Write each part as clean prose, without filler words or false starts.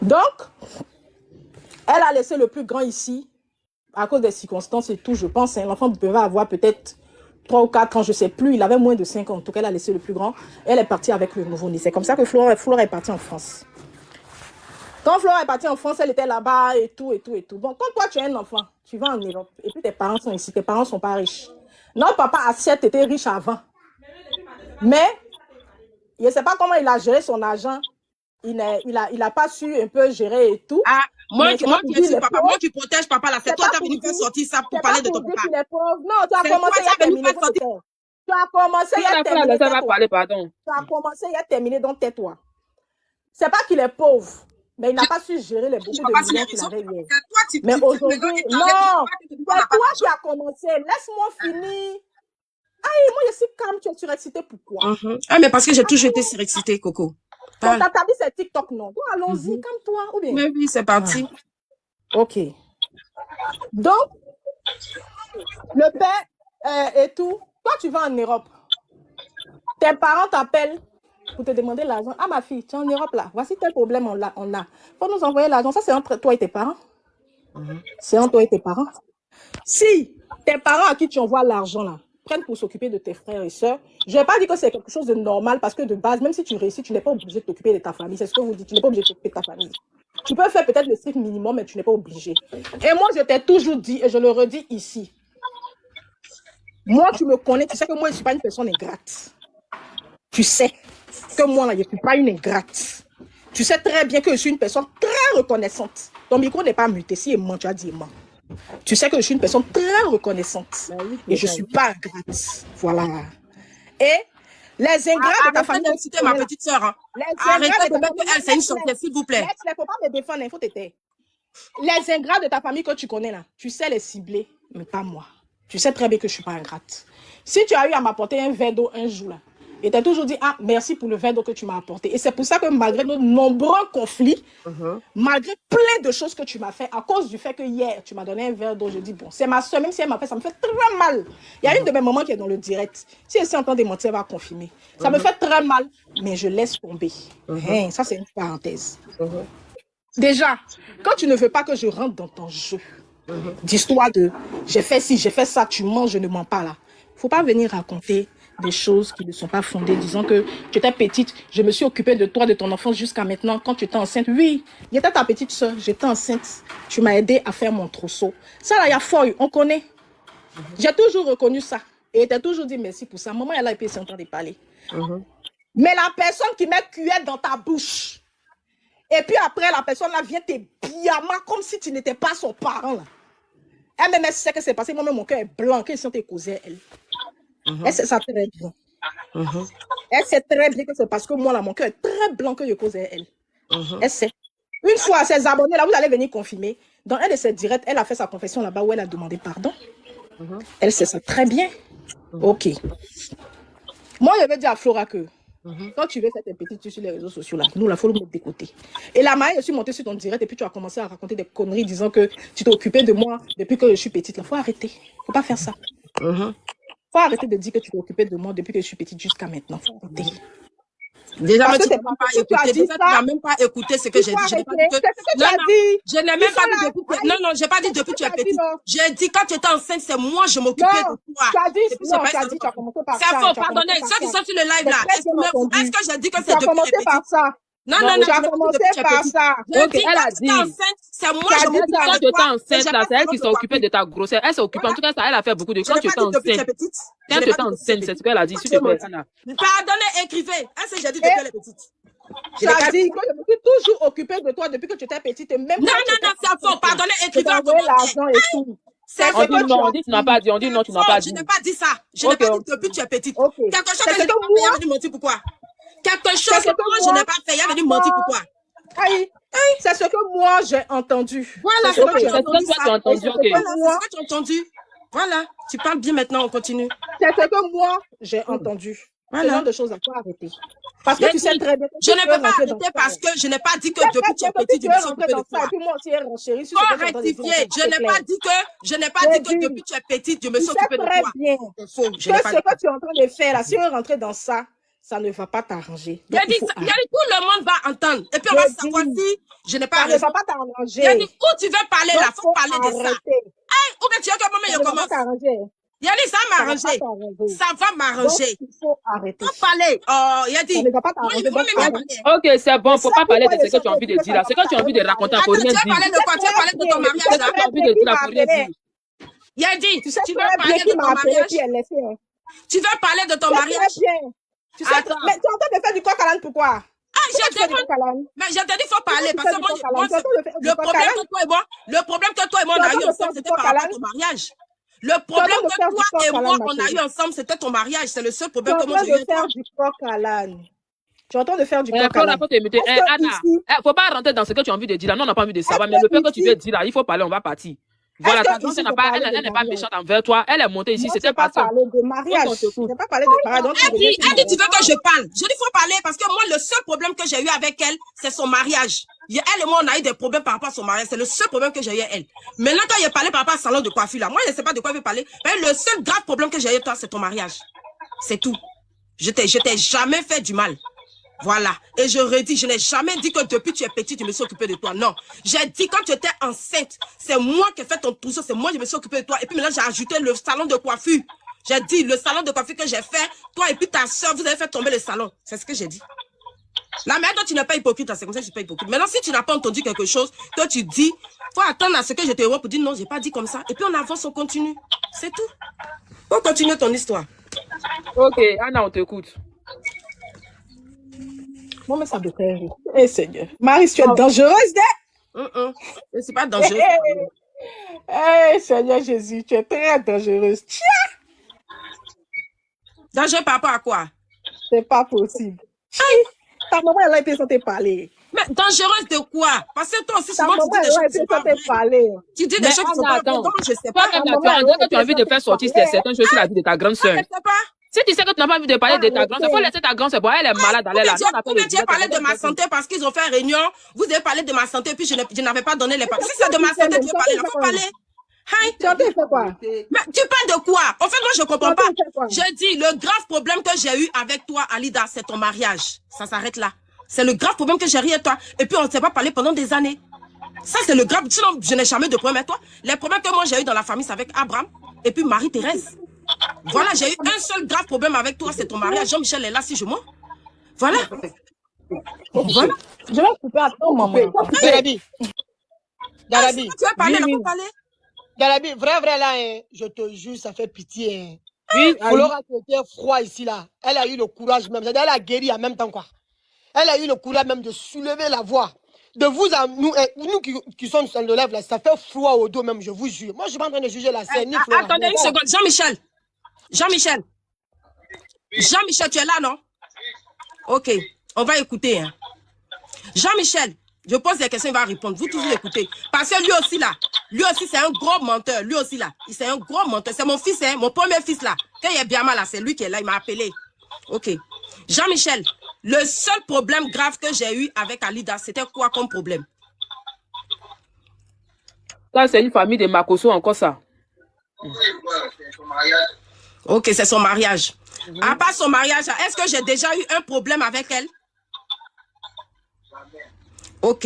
Donc, elle a laissé le plus grand ici, à cause des circonstances et tout, je pense. Hein, l'enfant pouvait avoir peut-être 3 ou 4 ans, je ne sais plus. Il avait moins de 5 ans. En tout cas, elle a laissé le plus grand. Elle est partie avec le nouveau-né. C'est comme ça que Flora est partie en France. Quand Flora est partie en France, elle était là-bas et tout, et tout, et tout. Bon, quand toi, tu es un enfant, tu vas en Europe, et puis tes parents sont ici, tes parents ne sont pas riches. Notre papa Assiette était riche avant. Mais, je ne sais pas comment il a géré son argent. Il n'a pas su un peu gérer et tout. Ah, moi qui protège papa là, c'est toi qui as venu faire sortir ça pour parler de ton papa. Non, tu as commencé à terminer. Tu as commencé à terminer. Tu as commencé à terminer, donc tais-toi. C'est pas qu'il est pauvre, mais il n'a pas su gérer les beaucoup de millions qu'il avait hier. Mais aujourd'hui, non, c'est toi qui as commencé. Laisse-moi finir. Aïe, moi je suis calme, tu es surexcitée, pourquoi? Ah, mais parce que j'ai toujours été surexcitée, Coco. Ton tabi, c'est TikTok, non? Bon, allons-y, calme-toi. Ou bien? Mais oui, c'est parti. Ok. Donc, le père et tout, toi, tu vas en Europe. Tes parents t'appellent pour te demander l'argent. Ah, ma fille, tu es en Europe là. Voici tel problème on a. Faut nous envoyer l'argent. Ça, c'est entre toi et tes parents. C'est entre toi et tes parents. Si tes parents à qui tu envoies l'argent là, prennent pour s'occuper de tes frères et sœurs. Je ne vais pas dire que c'est quelque chose de normal parce que de base, même si tu réussis, tu n'es pas obligé de t'occuper de ta famille. C'est ce que vous dites, tu n'es pas obligé de t'occuper de ta famille. Tu peux faire peut-être le strict minimum, mais tu n'es pas obligé. Et moi, je t'ai toujours dit, et je le redis ici, moi, tu me connais, tu sais que moi, je ne suis pas une personne ingrate. Tu sais que moi, là, je ne suis pas une ingrate. Tu sais très bien que je suis une personne très reconnaissante. Ton micro n'est pas muté. Si il ment, tu as dit il ment. Tu sais que je suis une personne très reconnaissante. Et je ne suis pas ingrate. Voilà. Et les ingrats de ta famille... Arrêtez ma petite soeur. Hein. Arrêtez de mettre elle, c'est une sorcière, s'il vous plaît. Il ne faut pas me défendre, il faut t'aider. Les ingrats de ta famille que tu connais là, tu sais les cibler, mais pas moi. Tu sais très bien que je ne suis pas ingrate. Si tu as eu à m'apporter un verre d'eau un jour là, et tu as toujours dit, ah, merci pour le verre d'eau que tu m'as apporté. Et c'est pour ça que malgré de nombreux conflits, malgré plein de choses que tu m'as fait, à cause du fait que hier, tu m'as donné un verre d'eau, je dis, bon, c'est ma soeur, même si elle m'a fait, ça me fait très mal. Il y a une de mes mamans qui est dans le direct. Si elle s'est en train de mentir, elle va confirmer. Ça me fait très mal, mais je laisse tomber. Ça, c'est une parenthèse. Déjà, quand tu ne veux pas que je rentre dans ton jeu, d'histoire de, j'ai fait ci, j'ai fait ça, tu mens, je ne mens pas là. Il ne faut pas venir raconter des choses qui ne sont pas fondées, disant que tu étais petite, je me suis occupée de toi, de ton enfance jusqu'à maintenant, quand tu étais enceinte. Oui, j'étais ta petite soeur, j'étais enceinte, tu m'as aidé à faire mon trousseau. Ça là, il y a fort, on connaît. J'ai toujours reconnu ça. Et tu as toujours dit merci pour ça. Maman, elle a été en train de parler. Mais la personne qui met cuillère dans ta bouche, et puis après, la personne là vient te biama comme si tu n'étais pas son parent là. Elle-même, elle sait que c'est passé. Moi-même, mon cœur est blanc. Qu'elle sent tes cousins, elle. Elle sait ça très bien. Elle sait très bien que c'est parce que moi, là, mon cœur est très blanc que je causais elle. Elle sait. Une fois, ses abonnés, là, vous allez venir confirmer. Dans un de ses directs, elle a fait sa confession là-bas où elle a demandé pardon. Elle sait ça très bien. Ok. Moi, je vais dire à Flora que quand tu veux faire tes petites trucs sur les réseaux sociaux, là, nous, il faut le mettre de côté. Et la manière, je suis montée sur ton direct et puis tu as commencé à raconter des conneries disant que tu t'es occupée de moi depuis que je suis petite. Il faut arrêter. Il ne faut pas faire ça. Faut arrêter de dire que tu t'es occupée de moi depuis que je suis petite jusqu'à maintenant. Faut arrêter. Déjà, mais tu n'as même pas écouté ce que j'ai dit. Je n'ai pas dit que... Je n'ai même pas dit depuis que... Non, non, je n'ai pas dit depuis que tu es petite. J'ai dit quand tu étais enceinte, c'est moi, je m'occupais de toi. C'est faux, pardonnez. Ceux qui sont sur le live là, est-ce que j'ai dit que c'est depuis que tu es petite? Non, non, non, tu as commencé par ça. Ok, elle a dit. C'est moi, je m'occupe de toi. Quand tu étais enceinte, là, c'est elle qui s'est occupée de ta grossesse. Elle s'est occupée. En tout cas, ça, elle a fait beaucoup de choses. Quand tu étais enceinte. Quand tu étais enceinte, c'est ce qu'elle a dit. S'il te plaît, pardonnez, écrivez. Est-ce que j'ai dit depuis qu'elle est petite? Tu as dit que je me suis toujours occupée de toi depuis que tu étais petite. Même non, non, non, c'est faux. Pardonnez, écrivez. L'argent et tout. On dit non, on dit tu n'as pas dit. On dit non, tu n'as pas dit. Je n'ai pas dit ça. Je n'ai pas dit depuis que tu es petite. Quelque chose que je n'ai pas fait, il a venu mentir pourquoi? Quelque chose que moi je n'ai pas fait, il a venu mentir pourquoi? C'est ce que moi j'ai entendu. Voilà, c'est ce que tu as entendu. Voilà, c'est ce que tu as entendu. Voilà, tu parles bien maintenant, on continue. C'est ce que moi j'ai entendu. Voilà. Ce genre de choses à toi arrêter. Parce que tu sais très bien. Je ne peux pas arrêter parce que je n'ai pas dit que depuis que tu es petite, je me suis occupée de toi. Faut rectifier. Je n'ai pas dit que depuis que tu es petite, je me suis occupée de toi. C'est faux. Ce que tu es en train de faire là, si on rentrait dans ça, ça ne va pas t'arranger. Il y a dit, tout le monde va entendre. Et puis on va savoir si je n'ai pas raison. Ça ne va pas t'arranger. Il y a dit, où tu veux parler là, il faut parler de ça. Hey, ou bien tu veux que moi, je commence. Il y a dit, ça va m'arranger. Ça va m'arranger. Il faut arrêter. Faut parler. Oh, il y a dit. Ça ne va pas t'arranger. Ok, c'est bon, faut pas parler de ce que tu as envie de dire là. Ce que tu as envie de raconter, il faut rien dire. Tu vas parler de quoi? Tu vas parler de ton mariage là? Tu as envie de dire, il faut rien dire. Il a dit, tu sais veux parler de ton mariage? Tu veux parler de ton mariage? Tu sais, mais tu es en train de faire du coq à l'âne, pourquoi? Ah, j'ai dit, il faut parler, parce que moi, le problème que toi et moi, on a eu ensemble, c'était par rapport à ton mariage. Le problème que toi et moi, on a eu ensemble, c'était ton mariage. C'est le seul problème que moi, j'ai eu. Tu es en train de faire du coq à l'âne. Tu es en train de faire du coq à l'âne. Anna, faut pas rentrer dans ce que tu as envie de dire là. Nous, on n'a pas envie de savoir, mais le peu que tu veux dire là, il faut parler, on va partir. Voilà, ta danse, elle n'est pas méchante envers toi. Elle est montée ici, c'était pas ça. Je ne pas parler de mariage. Elle dit, tu veux que je parle. Je dis, faut parler parce que moi, le seul problème que j'ai eu avec elle, c'est son mariage. Elle et moi, on a eu des problèmes par rapport à son mariage. C'est le seul problème que j'ai eu avec elle. Maintenant, quand il a parlé par rapport au salon de coiffure, là, moi, je ne sais pas de quoi il veut parler. Mais le seul grave problème que j'ai eu avec toi, c'est ton mariage. C'est tout. Je t'ai jamais fait du mal. Voilà. Et je redis, je n'ai jamais dit que depuis que tu es petite, je me suis occupée de toi. Non. J'ai dit quand tu étais enceinte, c'est moi qui ai fait ton trousseau, c'est moi qui me suis occupée de toi. Et puis maintenant, j'ai ajouté le salon de coiffure. J'ai dit, le salon de coiffure que j'ai fait, toi et puis ta soeur, vous avez fait tomber le salon. C'est ce que j'ai dit. Là, mais toi, tu n'es pas hypocrite, c'est comme ça que je ne suis pas hypocrite. Maintenant, si tu n'as pas entendu quelque chose, que tu dis, faut attendre à ce que je te vois pour dire non, j'ai pas dit comme ça. Et puis on avance, on continue. C'est tout. Faut continuer ton histoire. Ok, Anna, on t'écoute. Non, mais ça devrait rire. Eh, Seigneur. Marie, tu es dangereuse, Je suis pas dangereuse. Eh, Seigneur Jésus, tu es très dangereuse. Tiens! Dangereux par rapport à quoi? C'est pas possible. Ta maman, elle a été censée parler. Mais dangereuse de quoi? Parce que toi aussi, souvent, tu dis des choses qui sont pas vraies. Tu dis des choses qui sont pas vraies. Donc, je sais pas. Toi, tu as envie de faire sortir certaines choses sur la vie de ta grande soeur. Je sais pas. Si tu sais que tu n'as pas envie de parler de ta grande soeur, il faut laisser ta grande soeur. Elle est malade, elle est là. Vous m'avez parlé de ma santé parce qu'ils ont fait réunion. Vous avez parlé de ma santé, puis je n'avais pas donné les paroles. Si c'est de ma santé, tu veux parler, il faut parler. Hein? Tu as fait quoi? Mais tu parles de quoi? En fait, moi, je comprends pas. Je dis, le grave problème que j'ai eu avec toi, Alida, c'est ton mariage. Ça s'arrête là. C'est le grave problème que j'ai eu avec toi. Et puis, on ne s'est pas parlé pendant des années. Ça, c'est le grave. Sinon, je n'ai jamais de problème avec toi. Les problèmes que moi, j'ai eu dans la famille, c'est avec Abraham et puis Marie-Thérèse. Voilà, j'ai eu un seul grave problème avec toi, c'est ton mariage. Jean-Michel est là si je mens. Voilà. Voilà. Je vais couper à ton maman. Darabi. Darabi. Tu veux parler, là, faut parler. Darabi, vrai, là, hein, je te jure, ça fait pitié. Hein. Oui, Flora qui était froid ici, là, elle a eu le courage même. Elle a guéri en même temps, quoi. Elle a eu le courage même de soulever la voix. De vous à nous, nous qui sommes sur le lèvre, là, ça fait froid au dos même, je vous jure. Moi, je suis pas en train de juger la scène. Attendez une seconde, Jean-Michel. Jean-Michel, tu es là, non? Ok, on va écouter. Hein. Jean-Michel, je pose des questions, il va répondre. Vous tous écoutez. Parce que lui aussi, là, c'est un gros menteur. Lui aussi, là, c'est un gros menteur. C'est mon fils, hein, mon premier fils, là. Quand il est bien mal, là, c'est lui qui est là, il m'a appelé. Ok. Jean-Michel, le seul problème grave que j'ai eu avec Alida, c'était quoi comme problème? Ça, c'est une famille de Makoso, encore ça. Ok, c'est son mariage. À part son mariage, est-ce que j'ai déjà eu un problème avec elle? Ok.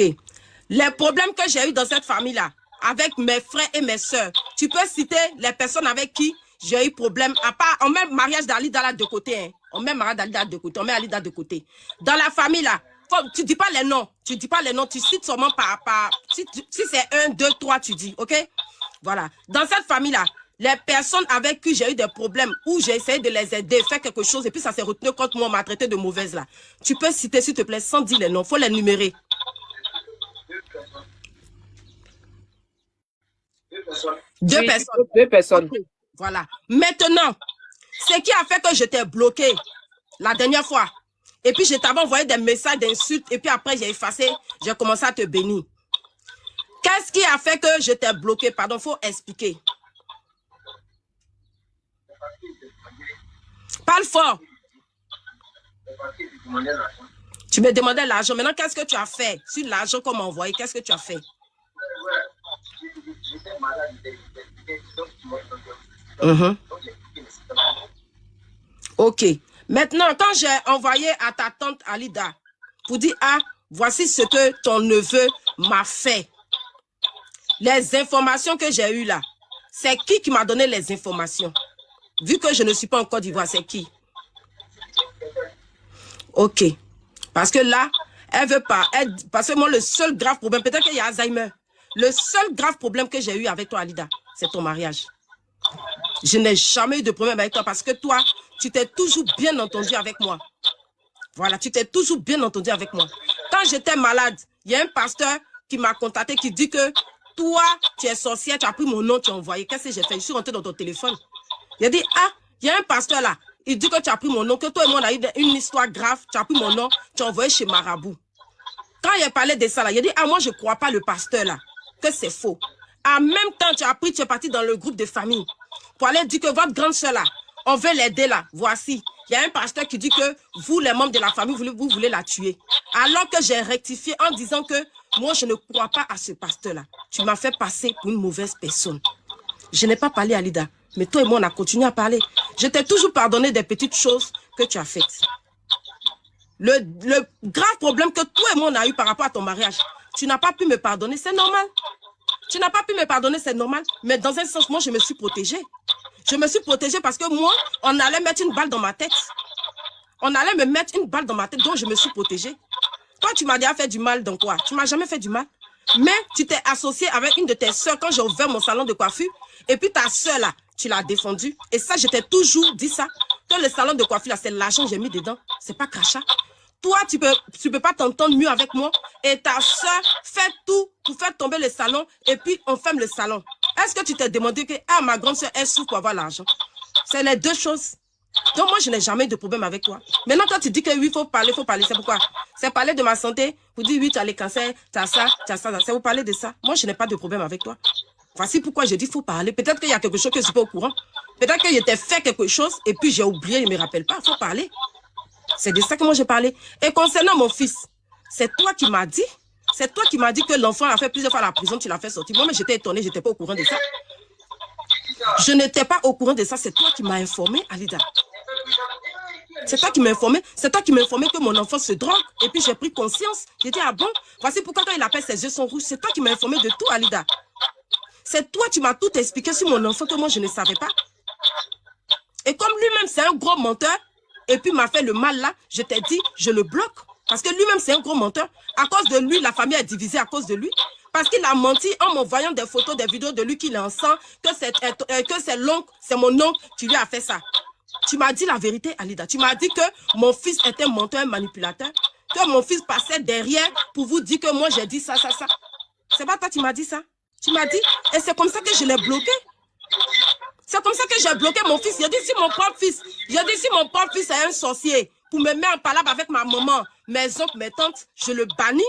Les problèmes que j'ai eu dans cette famille-là, avec mes frères et mes soeurs, tu peux citer les personnes avec qui j'ai eu problème, à part, on met mariage d'Alida là de côté, hein. On met mariage d'Alida de côté, on met Alida de côté. Dans la famille là, tu dis pas les noms, tu cites seulement si c'est 1, 2, 3, tu dis, ok? Voilà. Dans cette famille-là, les personnes avec qui j'ai eu des problèmes, où j'ai essayé de les aider, faire quelque chose, et puis ça s'est retenu contre moi, on m'a traité de mauvaise là. Tu peux citer, s'il te plaît, sans dire les noms, il faut les numérer. Deux personnes. Okay. Voilà. Maintenant, ce qui a fait que je t'ai bloqué la dernière fois, et puis je t'avais envoyé des messages d'insultes, et puis après j'ai effacé, j'ai commencé à te bénir. Qu'est-ce qui a fait que je t'ai bloqué? Pardon, il faut expliquer. Parle fort. Tu me demandais l'argent. Maintenant, qu'est-ce que tu as fait? Sur l'argent qu'on m'a envoyé, qu'est-ce que tu as fait? Ok. Maintenant, quand j'ai envoyé à ta tante Alida pour dire, ah, voici ce que ton neveu m'a fait. Les informations que j'ai eues là, c'est qui m'a donné les informations? Vu que je ne suis pas en Côte d'Ivoire, c'est qui? Ok. Parce que là, elle veut pas. Parce que moi, le seul grave problème, peut-être qu'il y a Alzheimer. Le seul grave problème que j'ai eu avec toi, Alida, c'est ton mariage. Je n'ai jamais eu de problème avec toi parce que toi, tu t'es toujours bien entendu avec moi. Voilà, tu t'es toujours bien entendu avec moi. Quand j'étais malade, il y a un pasteur qui m'a contacté qui dit que toi, tu es sorcière, tu as pris mon nom, tu as envoyé. Qu'est-ce que j'ai fait? Je suis rentrée dans ton téléphone. Il a dit, ah, il y a un pasteur là. Il dit que tu as pris mon nom, que toi et moi, on a eu une histoire grave. Tu as pris mon nom, tu as envoyé chez Marabout. Quand il a parlé de ça là, il a dit, ah, moi, je ne crois pas le pasteur là, que c'est faux. En même temps, tu es parti dans le groupe de famille pour aller dire que votre grande soeur là, on veut l'aider là. Voici. Il y a un pasteur qui dit que vous, les membres de la famille, vous voulez la tuer. Alors que j'ai rectifié en disant que moi, je ne crois pas à ce pasteur-là. Tu m'as fait passer pour une mauvaise personne. Je n'ai pas parlé à Lida. Mais toi et moi, on a continué à parler. Je t'ai toujours pardonné des petites choses que tu as faites. Le grave problème que toi et moi, on a eu par rapport à ton mariage, tu n'as pas pu me pardonner, c'est normal. Tu n'as pas pu me pardonner, c'est normal. Mais dans un sens, moi, je me suis protégée. Je me suis protégée parce que moi, on allait mettre une balle dans ma tête. On allait me mettre une balle dans ma tête, donc je me suis protégée. Toi, tu m'as déjà fait du mal dans quoi? Tu m'as jamais fait du mal. Mais tu t'es associée avec une de tes soeurs quand j'ai ouvert mon salon de coiffure. Et puis ta soeur là, tu l'as défendue. Et ça, je t'ai toujours dit ça. Que le salon de coiffure là, c'est l'argent que j'ai mis dedans. C'est pas crachat. Toi, tu peux pas t'entendre mieux avec moi. Et ta soeur fait tout pour faire tomber le salon. Et puis, on ferme le salon. Est-ce que tu t'es demandé que ah, ma grande soeur, elle souffre pour avoir l'argent? C'est les deux choses. Donc, moi, je n'ai jamais eu de problème avec toi. Maintenant, quand tu dis que oui, il faut parler, c'est pourquoi? C'est parler de ma santé. Vous dites oui, tu as les cancers, tu as ça, tu as ça. C'est vous parler de ça. Moi, je n'ai pas de problème avec toi. Voici pourquoi je dis qu'il faut parler. Peut-être qu'il y a quelque chose que je ne suis pas au courant. Peut-être que je t'ai fait quelque chose et puis j'ai oublié, je ne me rappelle pas. Il faut parler. C'est de ça que moi, j'ai parlé. Et concernant mon fils, c'est toi qui m'as dit. C'est toi qui m'as dit que l'enfant a fait plusieurs fois la prison, tu l'as fait sortir. Moi, mais j'étais étonnée, je n'étais pas au courant de ça. Je n'étais pas au courant de ça. C'est toi qui m'as informé, Alida. C'est toi qui m'as informé. C'est toi qui m'as informé que mon enfant se drogue. Et puis j'ai pris conscience. J'ai dit, ah bon, voici pourquoi quand il appelle ses yeux sont rouges. C'est toi qui m'as informé de tout, Alida. C'est toi qui m'as tout expliqué sur mon enfant que moi je ne savais pas. Et comme lui-même c'est un gros menteur, et puis m'a fait le mal là, je t'ai dit, je le bloque. Parce que lui-même c'est un gros menteur. À cause de lui, la famille est divisée à cause de lui. Parce qu'il a menti en m'envoyant des photos, des vidéos de lui qu'il est enceint, que c'est l'oncle, c'est mon oncle, tu lui as fait ça. Tu m'as dit la vérité, Alida. Tu m'as dit que mon fils était un menteur, un manipulateur, que mon fils passait derrière pour vous dire que moi j'ai dit ça, ça, ça. C'est pas toi qui m'as dit ça. Tu m'as dit, et c'est comme ça que je l'ai bloqué. C'est comme ça que j'ai bloqué mon fils. J'ai dit si mon propre fils est un sorcier, pour me mettre en palabre avec ma maman, mes oncles, mes tantes, je le bannis.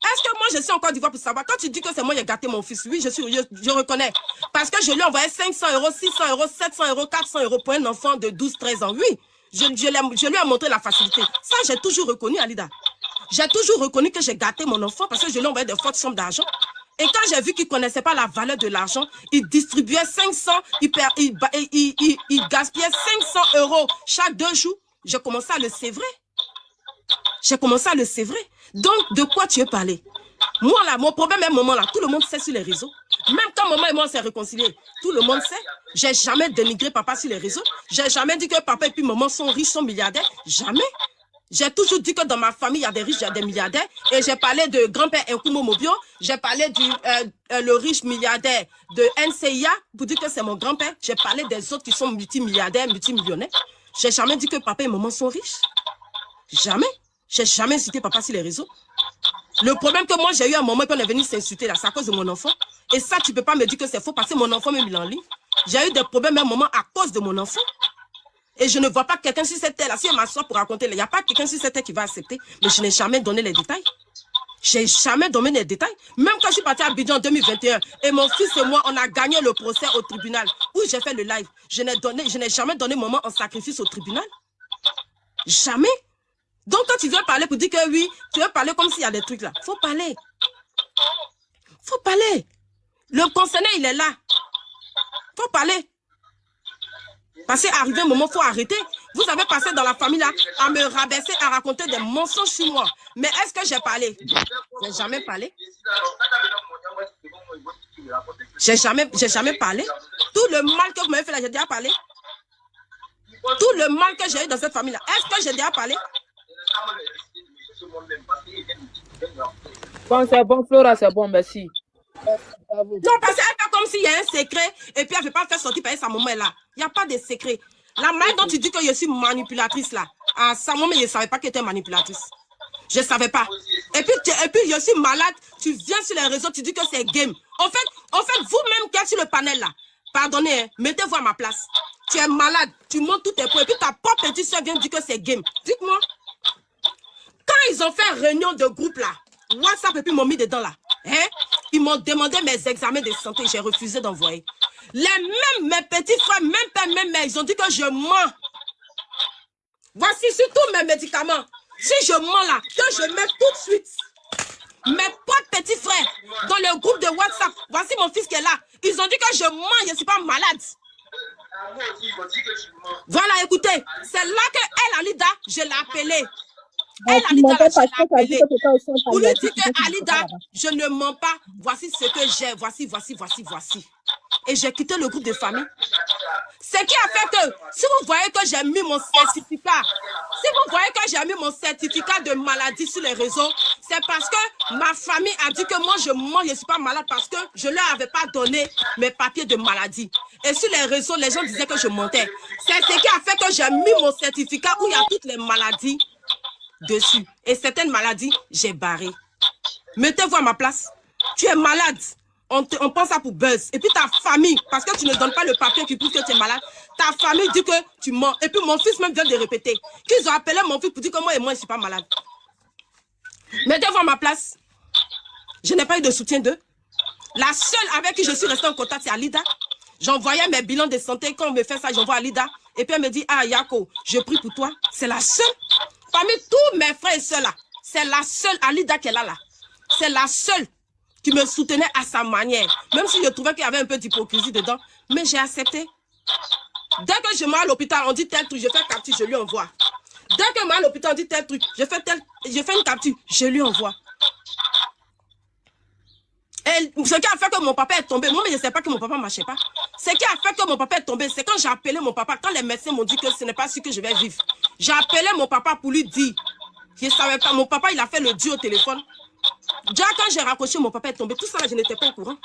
Est-ce que moi, je suis en Côte d'Ivoire pour savoir? Quand tu dis que c'est moi qui ai gâté mon fils, oui, je reconnais. Parce que je lui ai envoyé 500 €, 600 €, 700 €, 400 € pour un enfant de 12, 13 ans. Oui, je lui ai montré la facilité. Ça, j'ai toujours reconnu, Alida. J'ai toujours reconnu que j'ai gâté mon enfant parce que je lui ai envoyé de fortes sommes d'argent. Et quand j'ai vu qu'il ne connaissait pas la valeur de l'argent, il distribuait 500, il gaspillait 500 € chaque 2 jours. J'ai commencé à le sévrer. Donc, de quoi tu veux parler? Moi, là, mon problème est un moment, là, tout le monde sait sur les réseaux. Même quand maman et moi, on s'est réconciliés, tout le monde sait. J'ai jamais dénigré papa sur les réseaux. J'ai jamais dit que papa et puis maman sont riches, sont milliardaires. Jamais. J'ai toujours dit que dans ma famille, il y a des riches, il y a des milliardaires. Et j'ai parlé de grand-père Nkumo Mobio. J'ai parlé le riche milliardaire de NCIA pour dire que c'est mon grand-père. J'ai parlé des autres qui sont multimilliardaires, multimillionnaires. J'ai jamais dit que papa et maman sont riches. Jamais. J'ai jamais insulté papa sur les réseaux. Le problème que moi j'ai eu à un moment, puis on est venu s'insulter là, c'est à cause de mon enfant. Et ça, tu peux pas me dire que c'est faux parce que mon enfant même il est en ligne. J'ai eu des problèmes à un moment à cause de mon enfant. Et je ne vois pas quelqu'un sur cette terre-là, si elle m'assoit pour raconter, il n'y a pas quelqu'un sur cette terre qui va accepter. Mais je n'ai jamais donné les détails. J'ai jamais donné les détails. Même quand je suis partie à Abidjan en 2021, et mon fils et moi, on a gagné le procès au tribunal, où j'ai fait le live. Je n'ai jamais donné mon maman en sacrifice au tribunal. Jamais. Donc quand tu viens parler pour dire que oui, tu veux parler comme s'il y a des trucs là. Faut parler. Faut parler. Le concerné, il est là. Faut parler. Parce qu'à arrivé un moment, il faut arrêter. Vous avez passé dans la famille là à me rabaisser, à raconter des mensonges sur moi. Mais est-ce que j'ai parlé? J'ai jamais parlé. J'ai jamais parlé. Tout le mal que vous m'avez fait là, j'ai déjà parlé. Tout le mal que j'ai eu dans cette famille là, est-ce que j'ai déjà parlé? Bon, c'est bon, Flora, c'est bon, merci. Non, parce qu'elle fait comme s'il y a un secret et puis elle ne veut pas faire sortir par sa maman là. Il n'y a pas de secret. La manière dont tu dis que je suis manipulatrice là, à sa maman, je ne savais pas que tu étais manipulatrice. Je ne savais pas. Et puis je suis malade, tu viens sur les réseaux, tu dis que c'est game. En fait vous-même qui êtes sur le panel là, pardonnez, hein, mettez-vous à ma place. Tu es malade, tu montes tous tes points et puis ta propre petite soeur vient dire que c'est game. Dites-moi, quand ils ont fait réunion de groupe là, WhatsApp et puis m'ont mis dedans là, hein, ils m'ont demandé mes examens de santé, j'ai refusé d'envoyer. Mes petits frères, même père, même mère, ils ont dit que je mens. Voici surtout mes médicaments. Si je mens là, que je mets tout de suite. Mes potes petits frères, dans le groupe de WhatsApp, voici mon fils qui est là. Ils ont dit que je mens, je ne suis pas malade. Voilà, écoutez, c'est là que elle, Alida, je l'ai appelée. Elle, Alida, je l'ai appelée. Pour lui dire que Alida, je ne mens pas. Voici ce que j'ai. Voici. Et j'ai quitté le groupe de famille. Ce qui a fait que, si vous voyez que j'ai mis mon certificat, de maladie sur les réseaux, c'est parce que ma famille a dit que moi je mens, je ne suis pas malade parce que je ne leur avais pas donné mes papiers de maladie. Et sur les réseaux, les gens disaient que je mentais. C'est ce qui a fait que j'ai mis mon certificat où il y a toutes les maladies dessus. Et certaines maladies, j'ai barré. Mettez-vous à ma place. Tu es malade. On pense ça pour buzz. Et puis ta famille, parce que tu ne donnes pas le papier qui prouve que tu es malade, ta famille dit que tu mens. Et puis mon fils même vient de répéter qu'ils ont appelé mon fils pour dire que moi je ne suis pas malade. Mettez-vous à ma place. Je n'ai pas eu de soutien d'eux. La seule avec qui je suis restée en contact, c'est Alida. J'envoyais mes bilans de santé. Quand on me fait ça, j'envoie à Alida. Et puis elle me dit, ah Yako, je prie pour toi. C'est la seule. Parmi tous mes frères et sœurs là, c'est la seule Alida qui est là. C'est la seule qui me soutenait à sa manière. Même si je trouvais qu'il y avait un peu d'hypocrisie dedans. Mais j'ai accepté. Dès que je m'en vais à l'hôpital, on dit tel truc, je fais capture, je lui envoie. Dès que je m'en vais à l'hôpital, on dit tel truc, je fais une capture, je lui envoie. Et ce qui a fait que mon papa est tombé, moi, mais je ne sais pas que mon papa ne marchait pas. Ce qui a fait que mon papa est tombé, c'est quand j'ai appelé mon papa, quand les médecins m'ont dit que ce n'est pas sûr que je vais vivre. J'ai appelé mon papa pour lui dire, je ne savais pas, mon papa, il a fait le dieu au téléphone. Déjà, quand j'ai raccroché, mon papa est tombé. Tout ça, là, je n'étais pas au courant.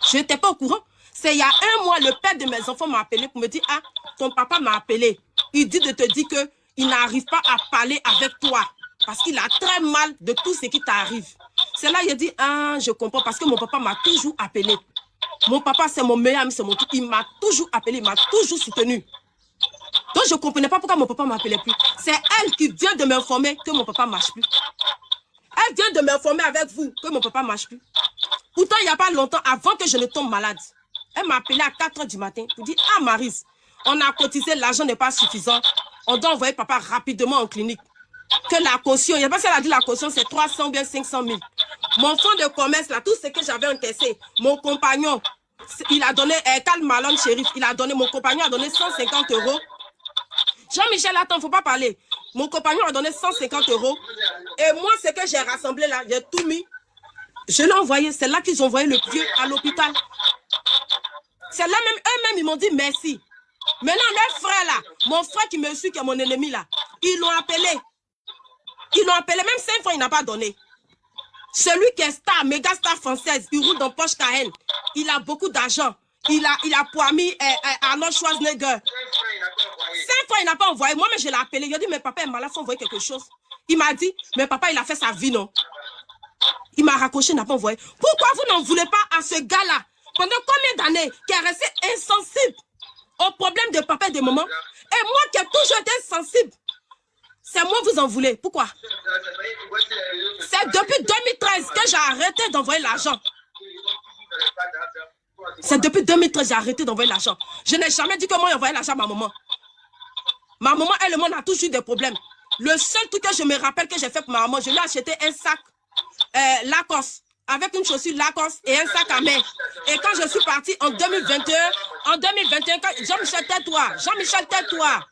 Je n'étais pas au courant. C'est il y a un mois, le père de mes enfants m'a appelé pour me dire, ah, ton papa m'a appelé. Il dit de te dire qu'il n'arrive pas à parler avec toi. Parce qu'il a très mal de tout ce qui t'arrive. C'est là il a dit, ah, je comprends. Parce que mon papa m'a toujours appelé. Mon papa, c'est mon meilleur ami, c'est mon tout. Il m'a toujours appelé, il m'a toujours soutenu. Donc, je ne comprenais pas pourquoi mon papa ne m'appelait plus. C'est elle qui vient de m'informer que mon papa ne marche plus. Elle vient de m'informer avec vous que mon papa ne marche plus. Pourtant, il n'y a pas longtemps, avant que je ne tombe malade, elle m'a appelé à 4 h du matin pour dire, ah Maryse, on a cotisé, l'argent n'est pas suffisant. On doit envoyer papa rapidement en clinique. Que la caution, il n'y a pas ça, elle a dit la caution, c'est 300 ou bien 500 000. Mon fonds de commerce, là, tout ce que j'avais encaissé, mon compagnon, il a donné, Karl Malone Shérif, mon compagnon a donné 150 €. Jean-Michel, attends, il ne faut pas parler. Mon compagnon a donné 150 €. Et moi, ce que j'ai rassemblé là, j'ai tout mis. Je l'ai envoyé. C'est là qu'ils ont envoyé le vieux à l'hôpital. C'est là même, eux-mêmes, ils m'ont dit merci. Maintenant, leur frère là, mon frère qui me suit, qui est mon ennemi là, ils l'ont appelé. Ils l'ont appelé, même 5 fois, il n'a pas donné. Celui qui est star, méga star française, il roule dans Porsche Cayenne. Il a beaucoup d'argent. Il a promis Arnold Schwarzenegger. 5 fois, il n'a pas envoyé. Moi-même, je l'ai appelé. Il a dit, mais papa est malade, il faut envoyer quelque chose. Il m'a dit, mais papa, il a fait sa vie, non? Il m'a raccroché, il n'a pas envoyé. Pourquoi vous n'en voulez pas à ce gars-là? Pendant combien d'années qui est resté insensible aux problèmes de papa et de maman? Et moi qui ai toujours été sensible, c'est moi vous en voulez. Pourquoi? C'est depuis 2013 que j'ai arrêté d'envoyer l'argent. C'est depuis 2013 que j'ai arrêté d'envoyer l'argent. Je n'ai jamais dit que moi j'envoyais l'argent à ma maman. Ma maman, elle, on a toujours eu des problèmes. Le seul truc que je me rappelle que j'ai fait pour ma maman, je lui ai acheté un sac Lacoste, avec une chaussure Lacoste et un sac à main. Et quand je suis partie en 2021, Jean-Michel, tais-toi. Jean-Michel, tais-toi.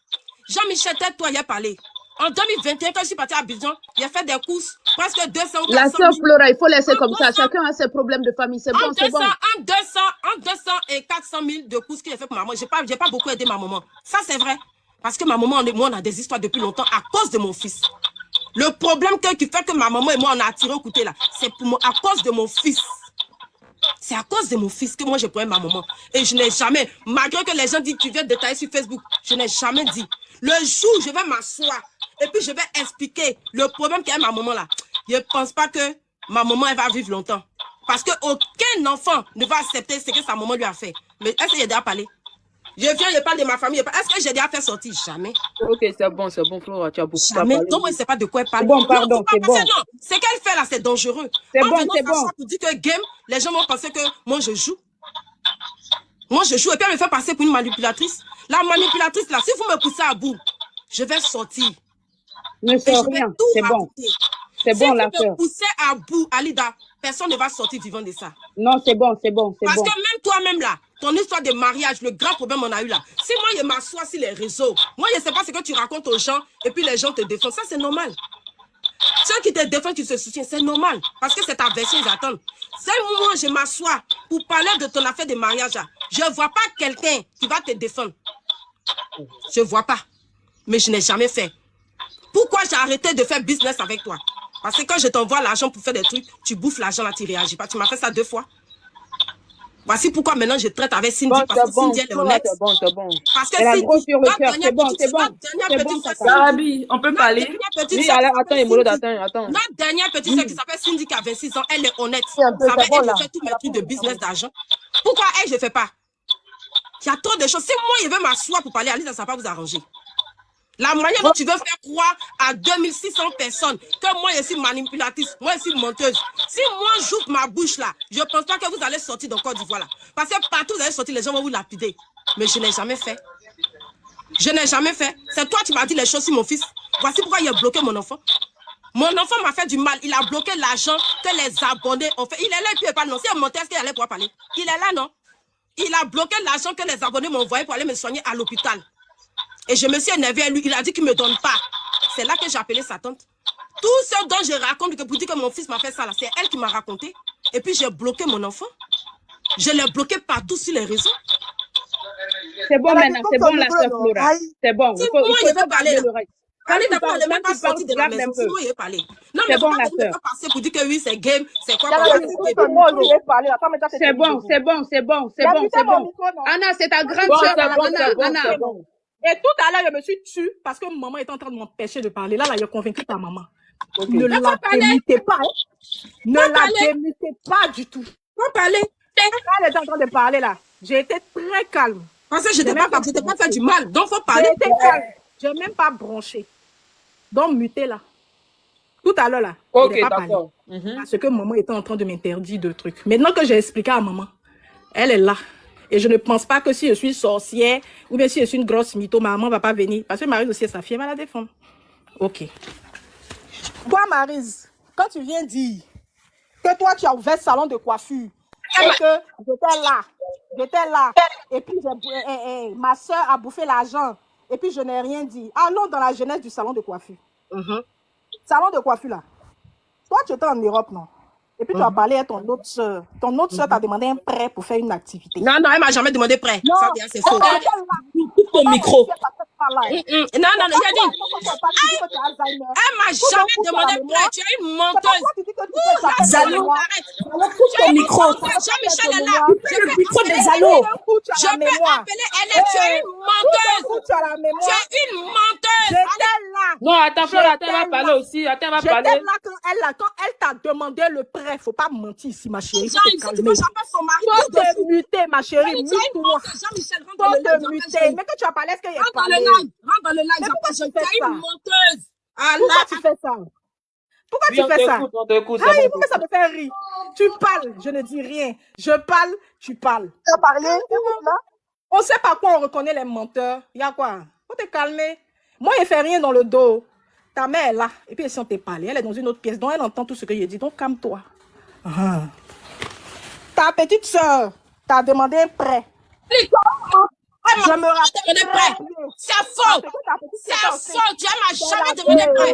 Jean-Michel, toi, il a parlé. En 2021, quand je suis partie à Abidjan, j'ai fait des courses, presque 200 ou 400 La sœur Flora, il faut laisser comme ça. Chacun a ses problèmes de famille. C'est bon, c'est bon. En 200 et 400 000 de courses que j'ai fait pour maman. J'ai pas beaucoup aidé ma maman. Ça, c'est vrai. Parce que ma maman et moi, on a des histoires depuis longtemps à cause de mon fils. Le problème qui fait que ma maman et moi, on a attiré au côté là, c'est à cause de mon fils. C'est à cause de mon fils que moi, j'ai pris ma maman. Et je n'ai jamais, malgré que les gens disent que tu viens de détailler sur Facebook, je n'ai jamais dit. Le jour où je vais m'asseoir et puis je vais expliquer le problème qu'a ma maman là, je ne pense pas que ma maman, elle va vivre longtemps. Parce qu'aucun enfant ne va accepter ce que sa maman lui a fait. Mais est-ce que j'ai déjà parlé? Je viens, je parle de ma famille. Est-ce que j'ai déjà fait sortir? Jamais. Ok, c'est bon, Flora, tu as beaucoup jamais. Donc, elle ne sait pas de quoi elle parle. Bon, pardon, c'est bon. Non, ce qu'elle fait là, c'est dangereux. C'est bon, c'est bon. Pour dire que game, les gens vont penser que moi, je joue. Moi, je joue et puis elle me fait passer pour une manipulatrice. La manipulatrice là, si vous me poussez à bout, je vais sortir. Ne sors rien, c'est bon. C'est bon, la sœur. Si vous me poussez à bout, Alida, personne ne va sortir vivant de ça. Non, c'est bon, c'est bon, c'est bon. Parce que même toi-même là, ton histoire de mariage, le grand problème on a eu là. Si moi je m'assois sur les réseaux, moi je ne sais pas ce que tu racontes aux gens et puis les gens te défendent. Ça c'est normal. Ceux qui te défendent, qui se soutiennent, c'est normal. Parce que c'est ta version, ils attendent. Si moi je m'assois pour parler de ton affaire de mariage là, je ne vois pas quelqu'un qui va te défendre. Je ne vois pas. Mais je n'ai jamais fait. Pourquoi j'ai arrêté de faire business avec toi? Parce que quand je t'envoie l'argent pour faire des trucs, tu bouffes l'argent là, tu réagis pas. Tu m'as fait ça 2 fois. Voici pourquoi maintenant je traite avec Cindy, bon, parce que bon, Cindy elle est honnête. C'est bon, c'est bon. Parce que elle a Cindy, gros sur le cœur, c'est bon, c'est bon. Sarabi, on peut parler. Oui, attends, Emolo, attends. Notre dernière petite soeur qui s'appelle Cindy qui a 26 ans, elle est honnête. Ça va, elle fait tous mes trucs de business d'argent. Pourquoi elle, je ne fais pas? Il y a trop de choses. Si moi, je veux m'asseoir pour parler, Alice, ça ne va pas vous arranger. La manière dont tu veux faire croire à 2600 personnes que moi je suis manipulatrice, moi je suis menteuse. Si moi j'ouvre ma bouche là, je ne pense pas que vous allez sortir de Côte d'Ivoire là. Parce que partout vous allez sortir, les gens vont vous lapider. Mais je n'ai jamais fait. Je n'ai jamais fait. C'est toi qui m'as dit les choses sur mon fils. Voici pourquoi il a bloqué mon enfant. Mon enfant m'a fait du mal. Il a bloqué l'argent que les abonnés ont fait. Il est là et puis il n'est pas non. Si elle montait, est-ce qu'il allait pouvoir parler? Il est là, non? Il a bloqué l'argent que les abonnés m'ont envoyé pour aller me soigner à l'hôpital. Et je me suis énervée à lui. Il a dit qu'il ne me donne pas. C'est là que j'ai appelé sa tante. Tout ce dont je raconte pour dire que mon fils m'a fait ça, c'est elle qui m'a raconté. Et puis j'ai bloqué mon enfant. Je l'ai bloqué partout sur les réseaux. C'est bon maintenant, c'est bon la sœur Flora. C'est bon. Il faut parler le reste. Allez d'abord, elle n'est même pas sortie de la maison. C'est moi qui ai parlé. Non, mais bon, tu ne peux pas passer pour dire que oui, c'est game, c'est quoi? C'est bon, c'est bon, c'est bon, c'est bon, c'est bon. Anna, c'est ta grande sœur. Anna. Et tout à l'heure, je me suis tue parce que maman était en train de m'empêcher de parler. Là, j'ai convaincu ta maman. Ne la démutez pas. Ne la démutez pas du tout. Faut parler. Quand elle était en train de parler là, j'ai été très calme. Parce que je n'ai pas fait du mal. Donc, il faut parler. J'ai été calme. Je n'ai même pas bronché. Donc, muté là. Tout à l'heure là. Ok, d'accord. Parce que maman était en train de m'interdire de trucs. Maintenant que j'ai expliqué à maman, elle est là. Et je ne pense pas que si je suis sorcière ou bien si je suis une grosse mytho, maman ne va pas venir. Parce que Maryse aussi est sa fille, elle va la défendre. Ok. Toi, Maryse, quand tu viens dire que toi, tu as ouvert le salon de coiffure et que j'étais là, et puis ma soeur a bouffé l'argent, et puis je n'ai rien dit. Allons dans la jeunesse du salon de coiffure. Salon de coiffure, là. Toi, tu étais en Europe, non? Et puis tu as parlé à ton autre soeur. Ton autre soeur t'a demandé un prêt pour faire une activité. Non, elle m'a jamais demandé prêt. Non, c'est faux. Coupe ton micro. Non, il a dit. Elle m'a jamais demandé prêt. Tu es une menteuse. Zalo, coupe ton micro. Jean-Michel est là. Le micro des Zalo. Je peux appeler elle. Tu es une menteuse. Tu es une menteuse. J'étais là. Non, attends, Flora, attends, elle va parler aussi. Attends, elle va parler. J'étais là quand elle t'a demandé le prêt. Faut pas mentir ici, ma chérie. Faut te muter, ma chérie. Mute-toi. Faut te muter. Mais que tu as parlé, est-ce qu'il y a parlé? Rentre dans le live. Pourquoi tu fais ça? Une menteuse. Pourquoi tu fais ça? Pourquoi tu fais ça? Pourquoi ça me fait rire? Tu parles, je ne dis rien. Je parle, tu parles. Tu as parlé? On ne sait pas quoi on reconnaît les menteurs. Il y a quoi? Faut te calmer. Moi, je ne fais rien dans le dos. Ta mère est là. Et puis, si on t'a parlé, elle est dans une autre pièce. Donc, elle entend tout ce que je dis. Donc, calme-toi. Ta petite soeur t'a demandé un prêt. pas demandé prêt. C'est faux. C'est faux. Tu m'as jamais demandé prêt.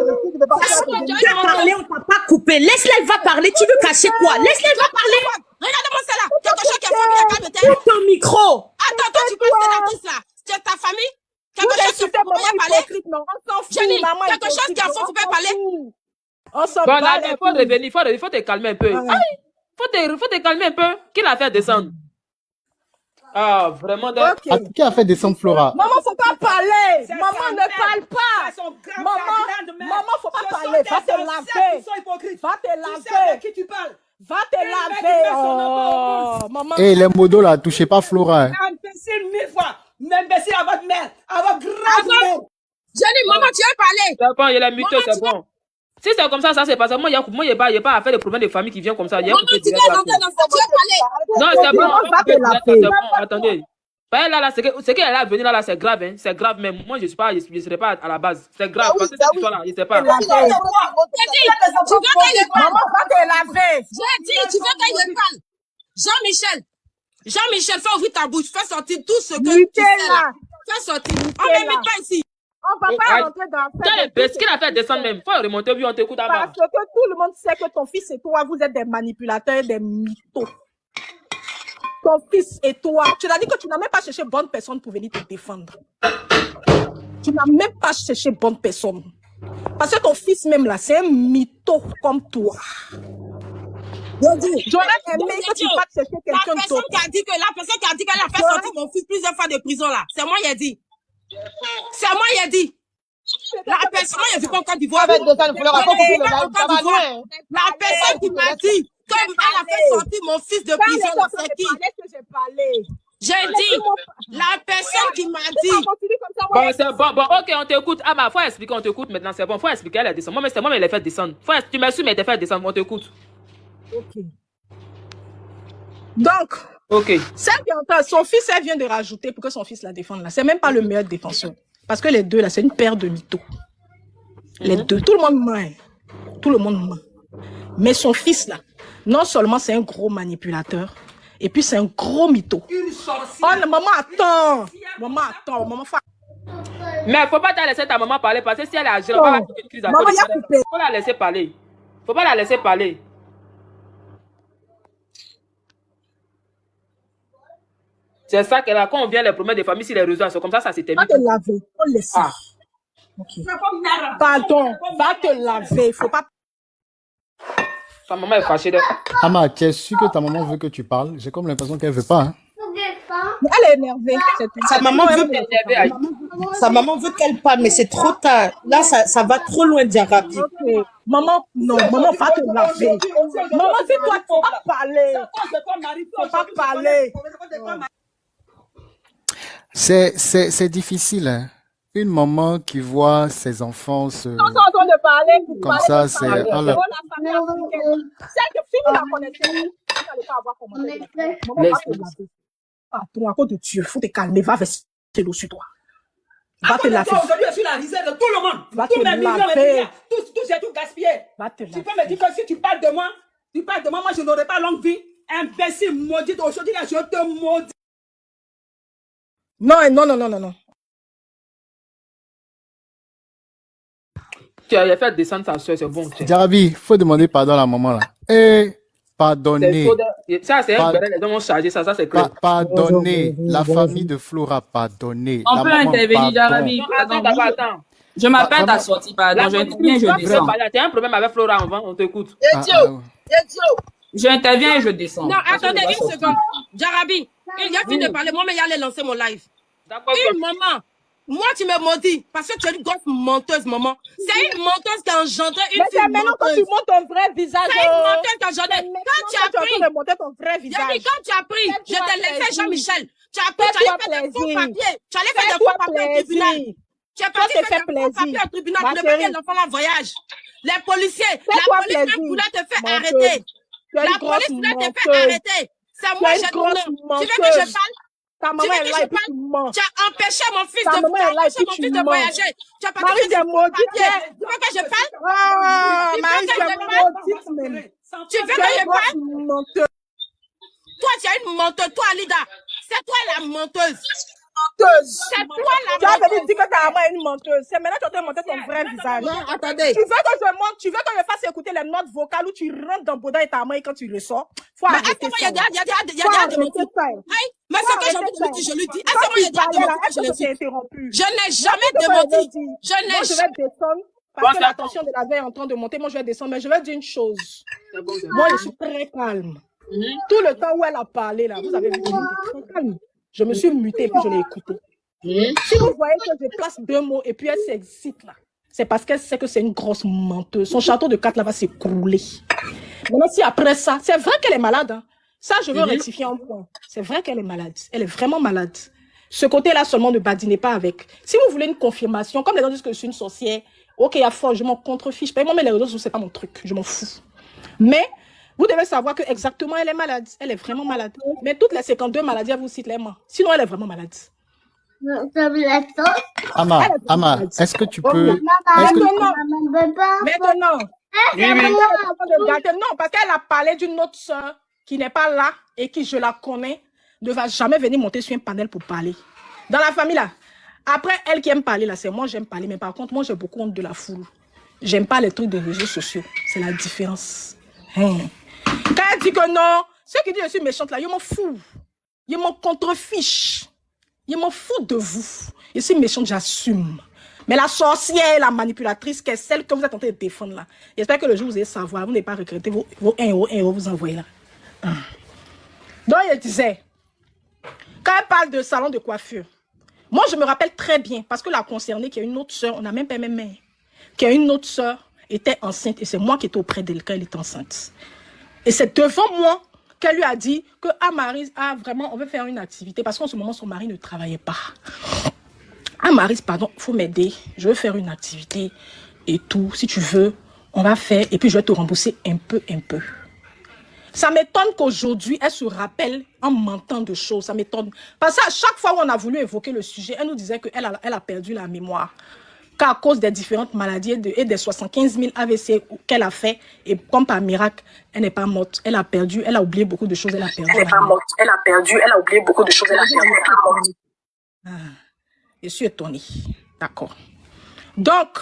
Tu as parlé, on t'a pas coupé. Laisse-la, elle va parler. Tu veux cacher quoi? Laisse-la, elle va parler. Regarde-moi ça là. Quelque chose qui est faux, il y a calme tête. Coupe ton micro. Attends, toi, tu penses que c'est l'artiste là. C'est ta famille? Quelque chose qui est faux, faut pas parler. Jenny, quelque chose qui est faux, faut pas parler. Bon, là, il faut revenir, il faut te calmer un peu. Faut te calmer un peu. Qui l'a fait descendre? Ah, vraiment. Qui a fait descendre Flora? Maman, faut pas parler. Maman, ne parle pas. Maman, faut pas parler. Va te laver. Va te laver. Qui tu parles? Va te laver. Oh, maman. Eh, les modos là, touchez pas Flora. Hein. Imbécile 1000 fois. Imbécile à votre mère. À votre grave mère. Jenny, maman, tu veux parler? C'est bon, il est mytho, c'est bon. Si c'est comme ça se passe. Moi, il n'y a pas à faire des problèmes de famille qui viennent comme ça. Maman, tu veux parler? Non, c'est bon. Attendez. Là, ce qu'elle a venu là, c'est grave. Hein. C'est grave, mais moi, je ne serai pas à la base. C'est grave. Parce que cette histoire-là, je ne sais pas. Maman, tu veux qu'elle Maman, va te laver. J'ai dit, tu veux qu'elle parle? Jean-Michel, fais ouvrir ta bouche. Fais sortir tout ce que tu sais là. Fais sortir. On ne m'invite pas ici. On va pas rentrer dans Ce qu'il a fait descendre même. Il faut remonter, puis on t'écoute avant. Parce que tout le monde sait que ton fils et toi, vous êtes des manipulateurs et des mythos. Ton fils et toi, tu l'as dit que tu n'as même pas cherché bonne personne pour venir te défendre. Tu n'as même pas cherché bonne personne. Parce que ton fils même là, c'est un mytho comme toi. J'aurais aimé que tu fasses chercher quelqu'un d'autre. La personne qui a dit qu'elle a fait sortir mon fils plusieurs fois de prison là, c'est moi qui ai dit. C'est moi qui ai dit. La personne, il a vu qu'en Côte d'Ivoire. La personne qui m'a dit qu'elle a fait sortir mon fils de prison, c'est qui? J'ai dit, la personne qui m'a dit. Bon, c'est bon, ok, on t'écoute. Ah, bah, faut expliquer, on t'écoute maintenant, c'est bon, faut expliquer, elle a descendu. Moi, c'est moi, mais elle a fait descendre. Tu m'as su, mais elle a fait descendre, on t'écoute. Ok. Donc, son fils, elle vient de rajouter pour que son fils la défende là. C'est même pas le meilleur défenseur. Parce que les deux là, c'est une paire de mythos. Les deux, tout le monde ment. Tout le monde ment. Mais son fils là, non seulement c'est un gros manipulateur, et puis c'est un gros mytho. Oh, maman, attends. Maman, mais faut pas te laisser ta maman parler parce que si elle a agi, elle va avoir une crise à cause de ça. Faut la laisser parler. Faut pas la laisser parler. C'est ça que là, quand on vient les problèmes des familles, si les réseaux sont comme ça se termine. Va te laver. On laisse. Ah. Okay. Pardon, va te laver. Faut pas. Ta maman est fâchée de. Ama, tu es sûr que ta maman veut que tu parles? J'ai comme l'impression qu'elle veut pas. Hein? Elle est énervée. Sa maman veut qu'elle parle, mais c'est trop tard. Là, ça va trop loin, Diarabi. Okay. Maman, non, maman, va te laver. Maman, dis-toi, faut pas parler. Faut pas parler. C'est difficile, hein. Une maman qui voit ses enfants se... de parler, comme ça, c'est... Celle que si vous la connaissez, vous n'allez pas avoir commenté. Maman, va te laver. Attends, à cause de Dieu, faut te calmer, va verser l'eau sur toi. Va te laver. Aujourd'hui, je suis la risée de tout le monde. Va tous te mes millions, laver. tout, j'ai tout gaspillé. Va te laver. Tu peux me dire que si tu parles de moi, moi, je n'aurai pas longue vie. Imbécile maudit, aujourd'hui, là, je te maudis. Non. Tu as fait descendre ta soeur, c'est bon. Diarabi, il faut demander pardon à la maman là. Eh, pardonner. Ça, c'est un les gens ont chargé ça, c'est clair. Pardonner. La famille de Flora, pardonner. On peut intervenir, Diarabi. Attends. Je m'appelle ta sortie, pardon. J'interviens et je descends. Tu as un problème avec Flora avant, on t'écoute. J'interviens et je descends. Non, attendez une seconde. Diarabi, il y a fini de parler. Moi, mais il allait lancer mon live. Une maman. Moi, tu me maudis parce que tu es une grosse menteuse, maman. C'est une menteuse qui a engendré une fille menteuse. Mais maintenant que tu montes ton vrai visage. C'est une menteuse qui a engendré. Quand tu as pris, quand tu as pris, je t'ai laissé Jean-Michel. Tu as pris, tu allais faire des faux papiers. Tu allais faire des faux papiers au tribunal. Tu as parti faire des faux papiers au tribunal pour ne pas que l'enfant en voyage. Les policiers, la police même voulait te faire arrêter. La police voulait te faire arrêter. C'est moi, j'ai ton nom. Tu veux que je parle? Ta maman est là et puis tu mens. Tu as empêché mon fils de voyager. Tu as pas dit que je papier. Tu veux que je parle? Marie, tu es maudite même. Tu veux que je parle? Toi, tu es une menteuse. Toi, Alida. C'est toi la menteuse. menteuse. C'est toi la menteuse. Tu as venu dire que ta maman est une menteuse. C'est maintenant que tu as montré ton vrai visage. Non, attendez. Tu veux que je monte, tu veux que je fasse écouter les notes vocales où tu rentres dans Boda et ta main et quand tu ressors. Faut arrêter ça. Il y a des menteures. Mais ce que j'ai envie de lui dire, je lui dis. Est-ce qu'il y a des menteures que je l'ai fait? Je n'ai jamais démenti. Je vais descendre. Parce que la tension de la veille est en train de monter, moi je vais descendre, mais je vais dire une chose. Moi je suis très calme. Tout le temps où elle a parlé, là, vous avez vu, j'étais très calme. Je me suis mutée et puis je l'ai écoutée. Si vous voyez que je place 2 mots et puis elle s'excite là, c'est parce qu'elle sait que c'est une grosse menteuse. Son château de cartes là va s'écrouler. Maintenant, si après ça, c'est vrai qu'elle est malade. Hein. Ça, je veux rectifier un point. C'est vrai qu'elle est malade. Elle est vraiment malade. Ce côté-là seulement ne badinez pas avec. Si vous voulez une confirmation, comme les gens disent que je suis une sorcière, ok, il y a fort, je m'en contrefiche. Moi, mais les réseaux sociaux, c'est pas mon truc. Je m'en fous. Mais, vous devez savoir que exactement elle est malade. Elle est vraiment malade. Mais toutes les 52 maladies, elle vous cite les mains. Sinon, elle est vraiment malade. Ama, est-ce que tu peux... Maintenant. Non, parce qu'elle a parlé d'une autre soeur qui n'est pas là et qui, je la connais, ne va jamais venir monter sur un panel pour parler. Dans la famille, là, après, elle qui aime parler, là, c'est moi, j'aime parler. Mais par contre, moi, j'ai beaucoup honte de la foule. J'aime pas les trucs de réseaux sociaux. C'est la différence. Quand elle dit que non, ceux qui disent que je suis méchante, là, ils m'en foutent. Ils m'en contrefichent. Ils m'en foutent de vous. Je suis méchante, j'assume. Mais la sorcière, la manipulatrice, qui est celle que vous êtes en train de défendre, là, j'espère que le jour où vous allez savoir, vous n'allez pas regretter vos 1 euro, vous envoyez là. Donc, elle disait, quand elle parle de salon de coiffure, moi, je me rappelle très bien, parce que la concernée, qui a une autre sœur, on n'a même pas même mère, qui a une autre sœur, était enceinte, et c'est moi qui étais auprès d'elle quand elle était enceinte. Et c'est devant moi qu'elle lui a dit que Maryse, vraiment, on veut faire une activité, parce qu'en ce moment, son mari ne travaillait pas. Maryse, pardon, il faut m'aider, je veux faire une activité et tout, si tu veux, on va faire, et puis je vais te rembourser un peu. Ça m'étonne qu'aujourd'hui, elle se rappelle en mentant de choses. Ça m'étonne. Parce qu'à chaque fois où on a voulu évoquer le sujet, elle nous disait qu'elle a perdu la mémoire. Qu'à cause des différentes maladies et des 75 000 AVC qu'elle a fait, et comme par miracle, elle n'est pas morte. Elle a perdu, elle a oublié beaucoup de choses. Elle a perdu. Elle n'est pas morte. Elle a perdu, elle a oublié beaucoup de choses. Elle a perdu. Je suis étonnée. D'accord. Donc,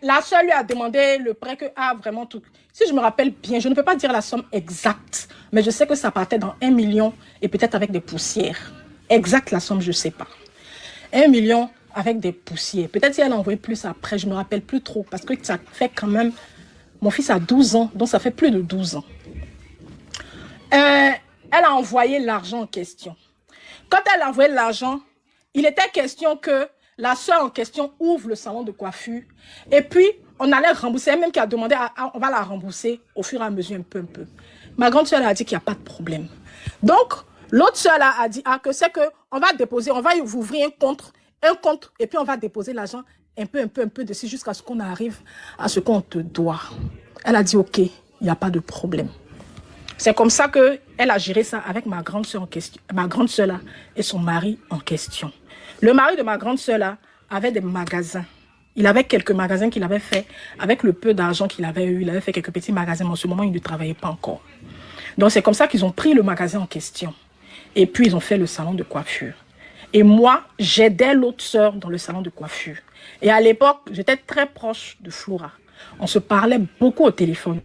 la soeur lui a demandé le prêt que vraiment tout. Si je me rappelle bien, je ne peux pas dire la somme exacte, mais je sais que ça partait dans 1 million et peut-être avec des poussières. Exacte la somme, je ne sais pas. 1 million avec des poussières. Peut-être si elle a envoyé plus après, je ne me rappelle plus trop, parce que ça fait quand même... Mon fils a 12 ans, donc ça fait plus de 12 ans. Elle a envoyé l'argent en question. Quand elle a envoyé l'argent, il était question que la soeur en question ouvre le salon de coiffure et puis on allait rembourser, elle même qui a demandé, on va la rembourser au fur et à mesure un peu. Ma grande soeur a dit qu'il n'y a pas de problème. Donc, l'autre soeur a dit que c'est qu'on va déposer, on va vous ouvrir un compte et puis on va déposer l'argent un peu dessus jusqu'à ce qu'on arrive à ce qu'on te doit. Elle a dit ok, il n'y a pas de problème. C'est comme ça qu'elle a géré ça avec ma grande soeur en question, ma grande soeur là et son mari en question. Le mari de ma grande soeur là avait des magasins. Il avait quelques magasins qu'il avait fait avec le peu d'argent qu'il avait eu. Il avait fait quelques petits magasins, mais en ce moment, il ne travaillait pas encore. Donc, c'est comme ça qu'ils ont pris le magasin en question. Et puis, ils ont fait le salon de coiffure. Et moi, j'aidais l'autre sœur dans le salon de coiffure. Et à l'époque, j'étais très proche de Flora. On se parlait beaucoup au téléphone.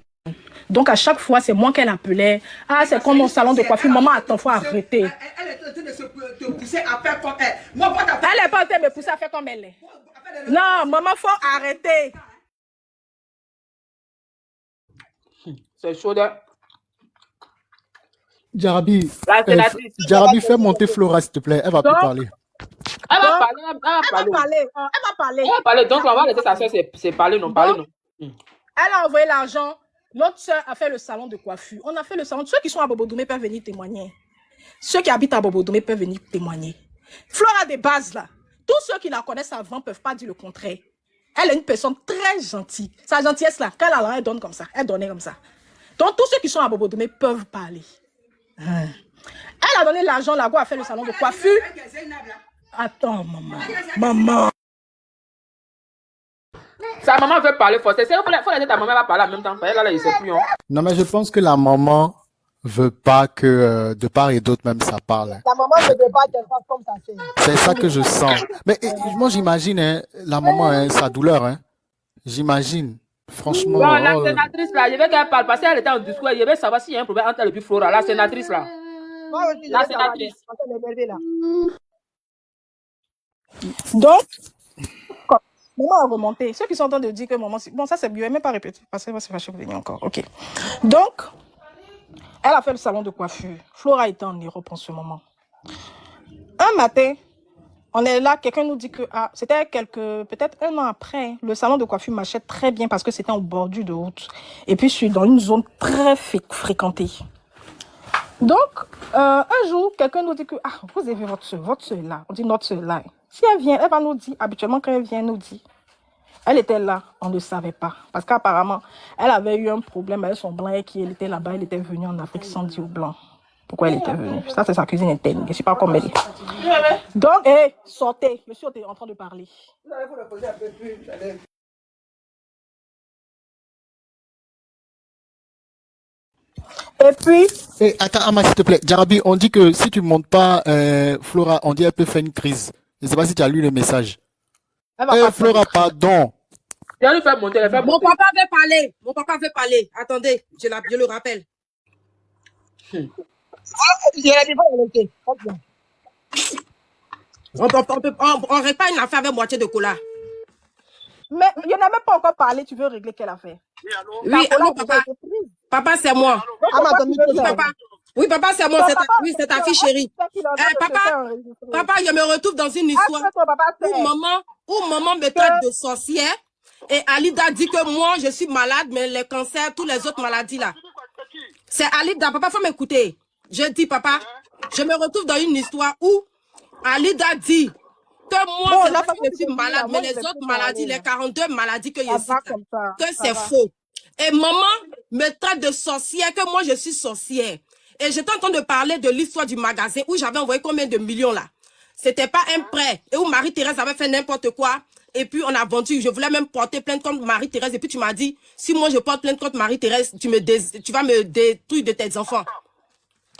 Donc, à chaque fois, c'est moi qu'elle appelait. Ah, c'est comme mon salon de coiffure. Maman, attends, il faut arrêter. Elle est en train de se pousser à faire comme elle. Moi, elle n'est pas en train de me pousser à faire comme elle est. Non, maman, il faut arrêter. C'est chaud. Jarabi, fais monter Flora, s'il te plaît. Elle va plus parler. Elle va parler. Donc, on va laisser sa soeur, c'est parler, non. Elle a envoyé l'argent. L'autre soeur a fait le salon de coiffure. On a fait le salon. Ceux qui sont à Bobo-Doumé peuvent venir témoigner. Ceux qui habitent à Bobo-Doumé peuvent venir témoigner. Flora de base, là. Tous ceux qui la connaissent avant ne peuvent pas dire le contraire. Elle est une personne très gentille. Sa gentillesse, là, quand elle donne comme ça. Elle donnait comme ça. Donc, tous ceux qui sont à Bobo-Doumé peuvent parler. Elle a donné l'argent, la go a fait le salon de coiffure. Attends, maman. Sa maman veut parler forcément. Il faut laisser ta maman va parler en même temps. Elle, là, il sait plus. Hein. Non, mais je pense que la maman veut pas que de part et d'autre même ça parle. Ta maman ne veut pas qu'elle fasse comme ta sœur. C'est ça que je sens. Mais moi j'imagine hein, la maman, hein, sa douleur. Hein. J'imagine. Franchement. Non, la sénatrice là, je veux qu'elle parle parce qu'elle était en discours. Je veux savoir s'il y a un problème entre elle et puis Flora. La sénatrice là. Moi aussi, La sénatrice. Donc, maman a remonté. Ceux qui sont en train de dire que maman... Bon, ça c'est mieux, même pas répéter. Parce que c'est fâché pour venir encore. Ok. Donc, elle a fait le salon de coiffure. Flora était en Europe en ce moment. Un matin, on est là, quelqu'un nous dit que c'était peut-être 1 an après, le salon de coiffure marchait très bien parce que c'était en bordure de route. Et puis, je suis dans une zone très fréquentée. Donc, un jour, quelqu'un nous dit que vous avez votre soeur là. On dit notre soeur là. Si elle vient, elle va nous dire, habituellement quand elle vient, elle nous dit. Elle était là, on ne savait pas. Parce qu'apparemment, elle avait eu un problème avec son blanc et qu'elle était là-bas, elle était venue en Afrique sans dire au blanc pourquoi elle était venue. Ça, c'est sa cuisine interne. Je ne sais pas comment elle est. Donc, sortez. Monsieur était en train de parler. Et puis... attends, Ama, s'il te plaît. Jarabi, on dit que si tu ne montes pas, Flora, on dit qu'elle peut faire une crise. Je ne sais pas si tu as lu le message. Flora, pardon. Mon papa veut parler. Mon papa veut parler. Attendez, je le rappelle. On règle pas une affaire avec moitié de cola. Mais il n'y en a même pas encore parlé. Tu veux régler quelle affaire? Oui, allô, papa. Papa, c'est moi. Oui, papa, c'est moi. C'est ta fille chérie. Papa, je me retrouve dans une histoire où maman me traite de sorcière. Et Alida dit que moi, je suis malade, mais les cancers, toutes les autres maladies là. C'est Alida. Papa, faut m'écouter. Je dis, papa, je me retrouve dans une histoire où Alida dit que moi, je suis malade, mais les autres maladies, les 42 maladies que je cite, que c'est faux. Et maman me traite de sorcière, que moi, je suis sorcière. Et j'étais en train de parler de l'histoire du magasin où j'avais envoyé combien de millions là. C'était pas un prêt. Et où Marie-Thérèse avait fait n'importe quoi. Et puis on a vendu. Je voulais même porter plainte contre Marie-Thérèse. Et puis tu m'as dit, si moi je porte plainte contre Marie-Thérèse, tu vas me détruire de tes enfants.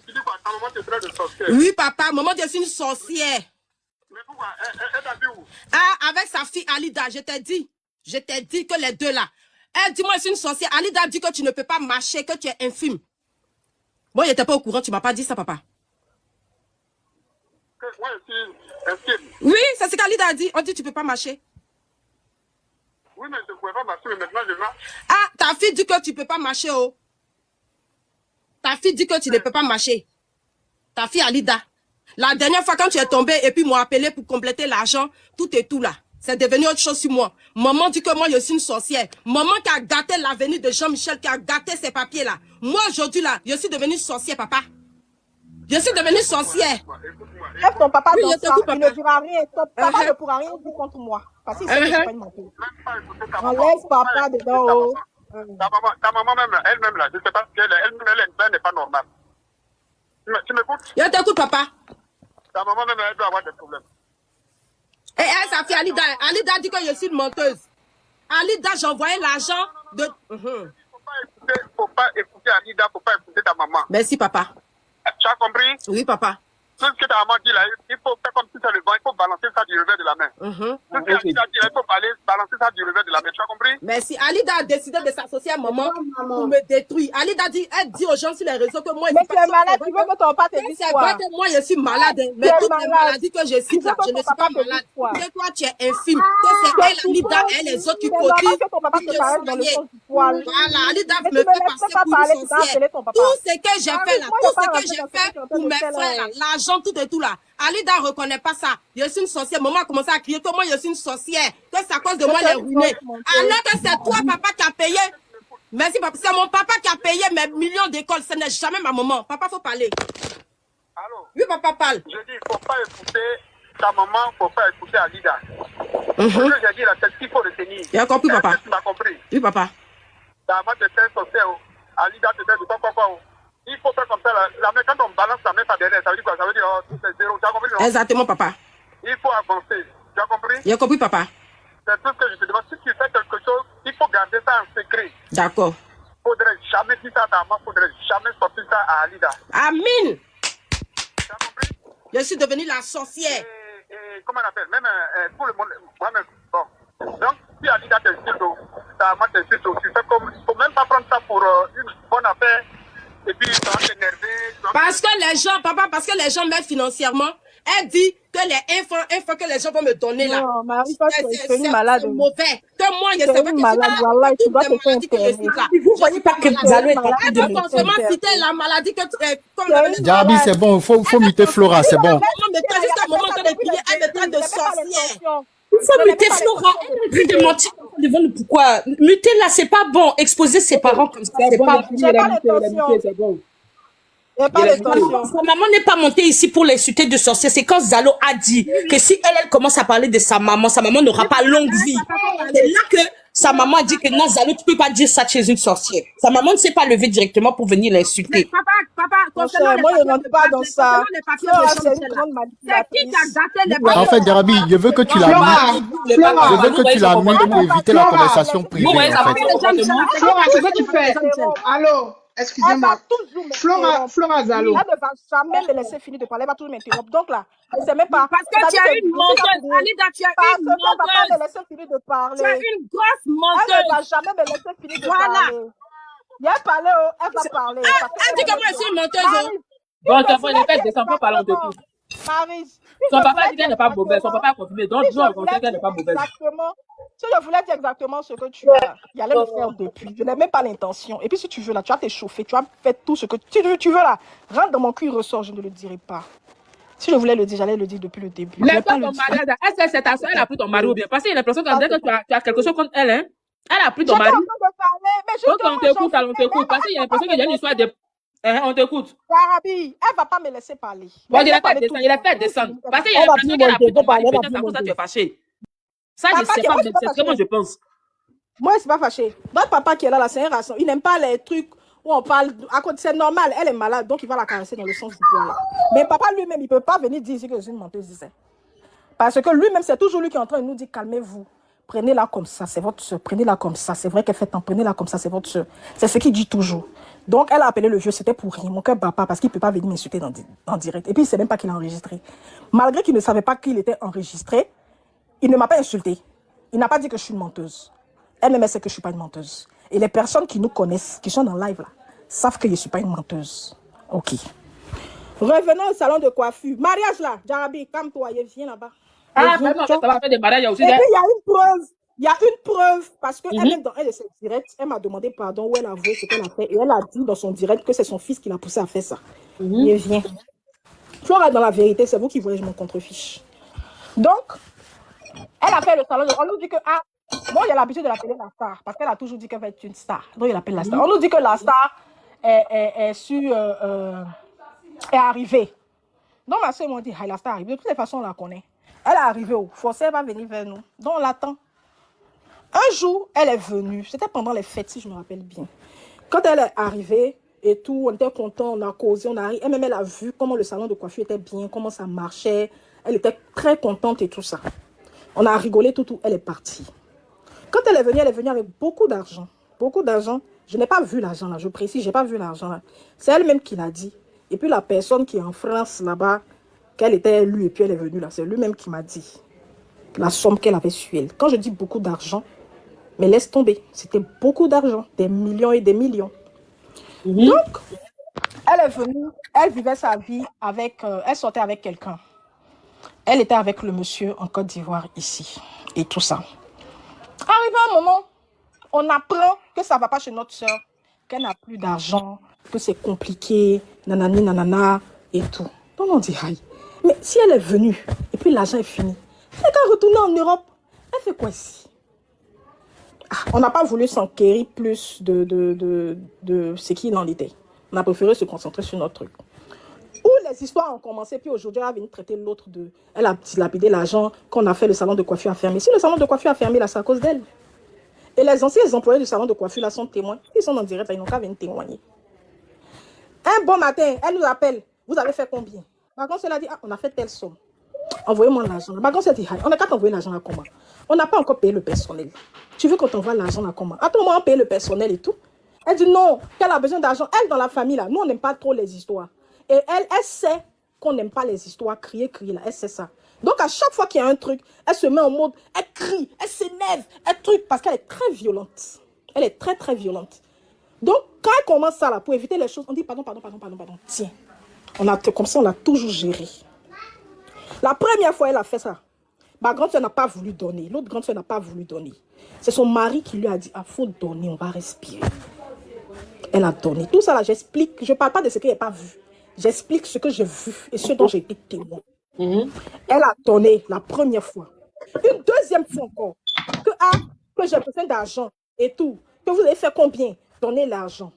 Tu dis quoi? Ta maman te traite de sorcière? Oui, papa. Maman, je suis une sorcière. Mais pourquoi? Elle t'a dit où? Avec sa fille Alida, je t'ai dit que les deux là. Elle dit, moi je suis une sorcière. Alida dit que tu ne peux pas marcher, que tu es infime. Bon, il n'était pas au courant, tu m'as pas dit ça, papa. Oui, c'est ce qu'Alida a dit. On dit tu peux pas marcher. Oui, mais je ne pouvais pas marcher, mais maintenant je marche. Ta fille dit que tu peux pas marcher, oh. Ta fille dit que tu ne peux pas marcher. Ta fille Alida. La dernière fois quand tu es tombée et puis m'ont appelé pour compléter l'argent, tout et tout là. C'est devenu autre chose sur moi. Maman dit que moi je suis une sorcière. Maman qui a gâté l'avenir de Jean-Michel, qui a gâté ses papiers là. Moi aujourd'hui là, je suis devenue sorcière, papa. Je suis devenue sorcière. Laisse ton papa dans ça, il ne dira rien. Ton papa ne pourra rien dire contre moi. Parce qu'il sait que je suis pas une menteuse. On laisse papa dedans. Ta maman même, elle-même là, je ne sais pas si elle n'est pas normale. Tu m'écoutes? Je t'écoute, papa. Ta maman même, elle doit avoir des problèmes. Et elle, sa fille Alida. Alida dit que je suis une menteuse. Alida, j'envoyais l'argent de... Il ne faut pas écouter Alida, il ne faut pas écouter ta maman. Merci, papa. Tu as compris? Oui, papa. Tout ce que ta maman dit là, il faut faire comme si c'est le vent, il faut balancer ça du revers de la main. Tout ce que Alida dit, il faut balancer ça du revers de la main. Tu as compris? Merci. Alida a décidé de s'associer à maman pour me détruire. Alida dit, elle dit aux gens sur les réseaux que moi, mais tu es malade, tu veux que ton papa te dise quoi? Moi, je suis malade. Mais toutes les maladies que je cite là, je ne suis pas malade. Que toi, tu es infime. Que c'est elle, Alida, et les autres qui cotisent. Voilà, Alida me fait passer pour une sorcière. Tout ce que j'ai fait là, tout ce que j'ai fait pour mes frères là, l'argent, tout et tout là. Alida ne reconnaît pas ça. Je suis une sorcière. Maman a commencé à crier que moi je suis une sorcière. Que c'est à cause de moi les ruinés. Alors que c'est toi, papa, qui a payé. Merci, papa. C'est mon papa qui a payé mes millions d'écoles. Ce n'est jamais ma maman. Papa, il faut parler. Allô? Oui, papa, parle. Je dis, il ne faut pas écouter ta maman, il ne faut pas écouter Alida. Ce que j'ai dit là, c'est ce qu'il faut retenir. Tu as compris, papa? Tu m'as compris? Oui, papa. Ta maman te fait sorcière. Alida te fait de ton papa. Il faut faire comme ça. Quand on balance la main par derrière, ça veut dire quoi? Ça veut dire c'est zéro. Tu as compris? Non? Exactement, papa. Il faut avancer. Tu as compris? J'ai compris, papa. C'est tout ce que je te demande. Si tu fais quelque chose, il faut garder ça en secret. D'accord. Il faudrait jamais dit ça à ta maman, faudrait jamais sortir ça à Alida. Amin. Tu as compris? Je suis devenue la sorcière. Et comment on appelle? Même pour le monde, moi-même, bon. Donc, si Alida t'insulte, ta maman t'insulte, tu fais comme, il ne faut même pas prendre ça pour une bonne affaire. Et puis, ça va t'énerver. Parce que les gens, papa, parce que les gens m'aident financièrement, elle dit que les infos que les gens vont me donner là, non, Marie, c'est une malade. C'est mauvais. Que moi, je sais pas que malade, voilà, tu dois te faire interner. Vous voyez pas que Zalo est en train elle de peut forcément citer la maladie que tu Jarabi, c'est bon, faut muter Flora, c'est bon. Jusqu'à un moment de crier, elle me traite de sorcière. Il faut muter Flora. Elle est en train de mentir devant nous. Pourquoi? Muter là, c'est pas bon. Exposer ses parents comme ça, c'est pas bon. C'est bon. Sa maman n'est pas montée ici pour l'insulter de sorcière. C'est quand Zalo a dit que si elle commence à parler de sa maman n'aura pas longue vie. C'est là que sa maman a dit que non, Zalo, tu peux pas dire ça chez une sorcière. Sa maman ne s'est pas levée directement pour venir l'insulter. Papa, moi, je ne rentre pas dans ça. C'est qui qui a gâté les papiers? En fait, Jarabi, je veux que tu la mutes. Je veux que tu la mutes pour éviter la conversation privée, en fait. Flora, ce que tu fais. Allô? Excusez-moi. Flora Zalo. Elle ne va jamais me laisser finir de parler, elle va toujours m'interrompre. Donc là, elle ne sait même pas. Parce que tu as une menteuse. Alida, tu as une menteuse. Parce que papa me laisse finir de parler. Tu as une grosse menteuse. Elle ne va jamais me laisser finir de parler. Elle parler, elle va parler. Elle dit que moi, je suis une menteuse. Bon, ton frère, ne fait descend pas parlant de tout. Marie. Son papa dit qu'elle n'est pas mauvaise. Son papa a confirmé. Donc, je vais qu'elle n'est pas mauvaise. Exactement. Si je voulais dire exactement ce que tu as, il allait le faire depuis. Je n'ai même pas l'intention. Et puis, si tu veux, là, tu vas t'échauffer. Tu vas faire tout ce que tu veux, là. Rentre dans mon cul, ressort. Je ne le dirai pas. Si je voulais le dire, j'allais le dire depuis le début. Laisse ton mari. Est-ce que c'est ta soeur, elle a pris ton mari ou bien? Parce qu'il y a l'impression que tu as quelque chose contre elle, hein? Elle a pris ton mari. Donc, on t'écoute. Parce qu'il y a l'impression qu'il y a une histoire de... on t'écoute. Jarabi, elle ne va pas me laisser parler. Bon, il a fait descendre. Parce qu'il y a l'impression qu'elle a pris ton mari. Peut-être à cause de ça, tu es fâché. Ça, je sais pas, c'est ce que moi je pense. Moi, je ne suis pas fâché. Votre papa qui est là, c'est un rason. Il n'aime pas les trucs où on parle. C'est normal, elle est malade, donc il va la caresser dans le sens du poil. Mais papa lui-même, il ne peut pas venir dire ici que je suis une menteuse ici. Parce que lui-même, c'est toujours lui qui est en train de nous dire calmez-vous. Prenez-la comme ça, c'est votre soeur. Prenez-la comme ça. C'est vrai qu'elle fait tant. Prenez-la comme ça, c'est votre soeur. C'est ce qu'il dit toujours. Donc, elle a appelé le vieux, c'était pour rien. Mon cœur bat pas parce qu'il ne peut pas venir m'insulter en direct. Et puis, il ne sait même pas qu'il a enregistré. Malgré qu'il ne savait pas qu'il était enregistré, il ne m'a pas insulté. Il n'a pas dit que je suis une menteuse. Elle-même sait que je ne suis pas une menteuse. Et les personnes qui nous connaissent, qui sont dans le live là, savent que je ne suis pas une menteuse. Ok. Revenons au salon de coiffure. Mariage là, Jarabi, calme-toi, viens là-bas. Ah, vraiment, ça va faire des mariages aussi. Et puis, il y a une preuve. Il y a une preuve, parce qu'elle-même, dans un de ses directs, elle m'a demandé pardon où elle a avoué ce qu'elle a fait. Et elle a dit dans son direct que c'est son fils qui l'a poussé à faire ça. Il vient. Flora, dans la vérité, c'est vous qui voyez mon contrefiche. Donc, elle a fait le salon. On nous dit que, bon, il y a l'habitude de l'appeler la star, parce qu'elle a toujours dit qu'elle va être une star. Donc, il l'appelle la star. On nous dit que la star est arrivée. Donc, ma soeur m'a dit, la star arrive. De toutes les façons, on la connaît. Elle est arrivée au forcé, elle va venir vers nous. Donc, on l'attend. Un jour, elle est venue. C'était pendant les fêtes, si je me rappelle bien. Quand elle est arrivée et tout, on était contents, on a causé, on a ri. Elle-même, elle a vu comment le salon de coiffure était bien, comment ça marchait. Elle était très contente et tout ça. On a rigolé tout. Elle est partie. Quand elle est venue avec beaucoup d'argent. Beaucoup d'argent. Je n'ai pas vu l'argent là, je précise, je n'ai pas vu l'argent là. C'est elle-même qui l'a dit. Et puis la personne qui est en France là-bas, qu'elle était élue et puis elle est venue là, c'est lui-même qui m'a dit la somme qu'elle avait sur elle. Quand je dis beaucoup d'argent, mais laisse tomber, c'était beaucoup d'argent, des millions et des millions. Donc, elle est venue, elle vivait sa vie avec, elle sortait avec quelqu'un. Elle était avec le monsieur en Côte d'Ivoire ici et tout ça. Arrivé un moment, on apprend que ça ne va pas chez notre soeur, qu'elle n'a plus d'argent, que c'est compliqué, nanani, nanana et tout. Donc on dit, aïe, mais si elle est venue et puis l'argent est fini, elle est retourner en Europe, elle fait quoi ici? On n'a pas voulu s'enquérir plus de ce qu'il en était. On a préféré se concentrer sur notre truc. Où les histoires ont commencé, puis aujourd'hui, elle a venu traiter l'autre de... Elle a dilapidé l'argent qu'on a fait, le salon de coiffure a fermé. Si le salon de coiffure a fermé, là, c'est à cause d'elle. Et les anciens employés du salon de coiffure, là, sont témoins. Ils sont en direct, là, ils n'ont qu'à venir témoigner. Un bon matin, elle nous appelle. Vous avez fait combien? Par contre, elle a dit, on a fait telle somme. Envoyez-moi l'argent. Par contre, elle dit, on n'a qu'à t'envoyer l'argent à comment? On n'a pas encore payé le personnel. Tu veux qu'on t'envoie l'argent à comment? Attends, moi, on paye le personnel et tout. Elle dit non, qu'elle a besoin d'argent. Elle, dans la famille, là, nous, on n'aime pas trop les histoires. Et elle sait qu'on n'aime pas les histoires, crier, là. Elle sait ça. Donc, à chaque fois qu'il y a un truc, elle se met en mode, elle crie, elle s'énerve, elle truc, parce qu'elle est très violente. Elle est très, très violente. Donc, quand elle commence ça, là, pour éviter les choses, on dit pardon. Tiens, comme ça, on a toujours géré. La première fois, elle a fait ça. Ma grande soeur n'a pas voulu donner. L'autre grande soeur n'a pas voulu donner. C'est son mari qui lui a dit, faut donner, on va respirer. Elle a donné. Tout ça là, j'explique. Je ne parle pas de ce qu'elle n'a pas vu. J'explique ce que j'ai vu et ce dont j'ai été témoin. Elle a donné la première fois. Une deuxième fois encore. Que j'ai besoin d'argent et tout. Que vous avez fait combien? Donnez l'argent.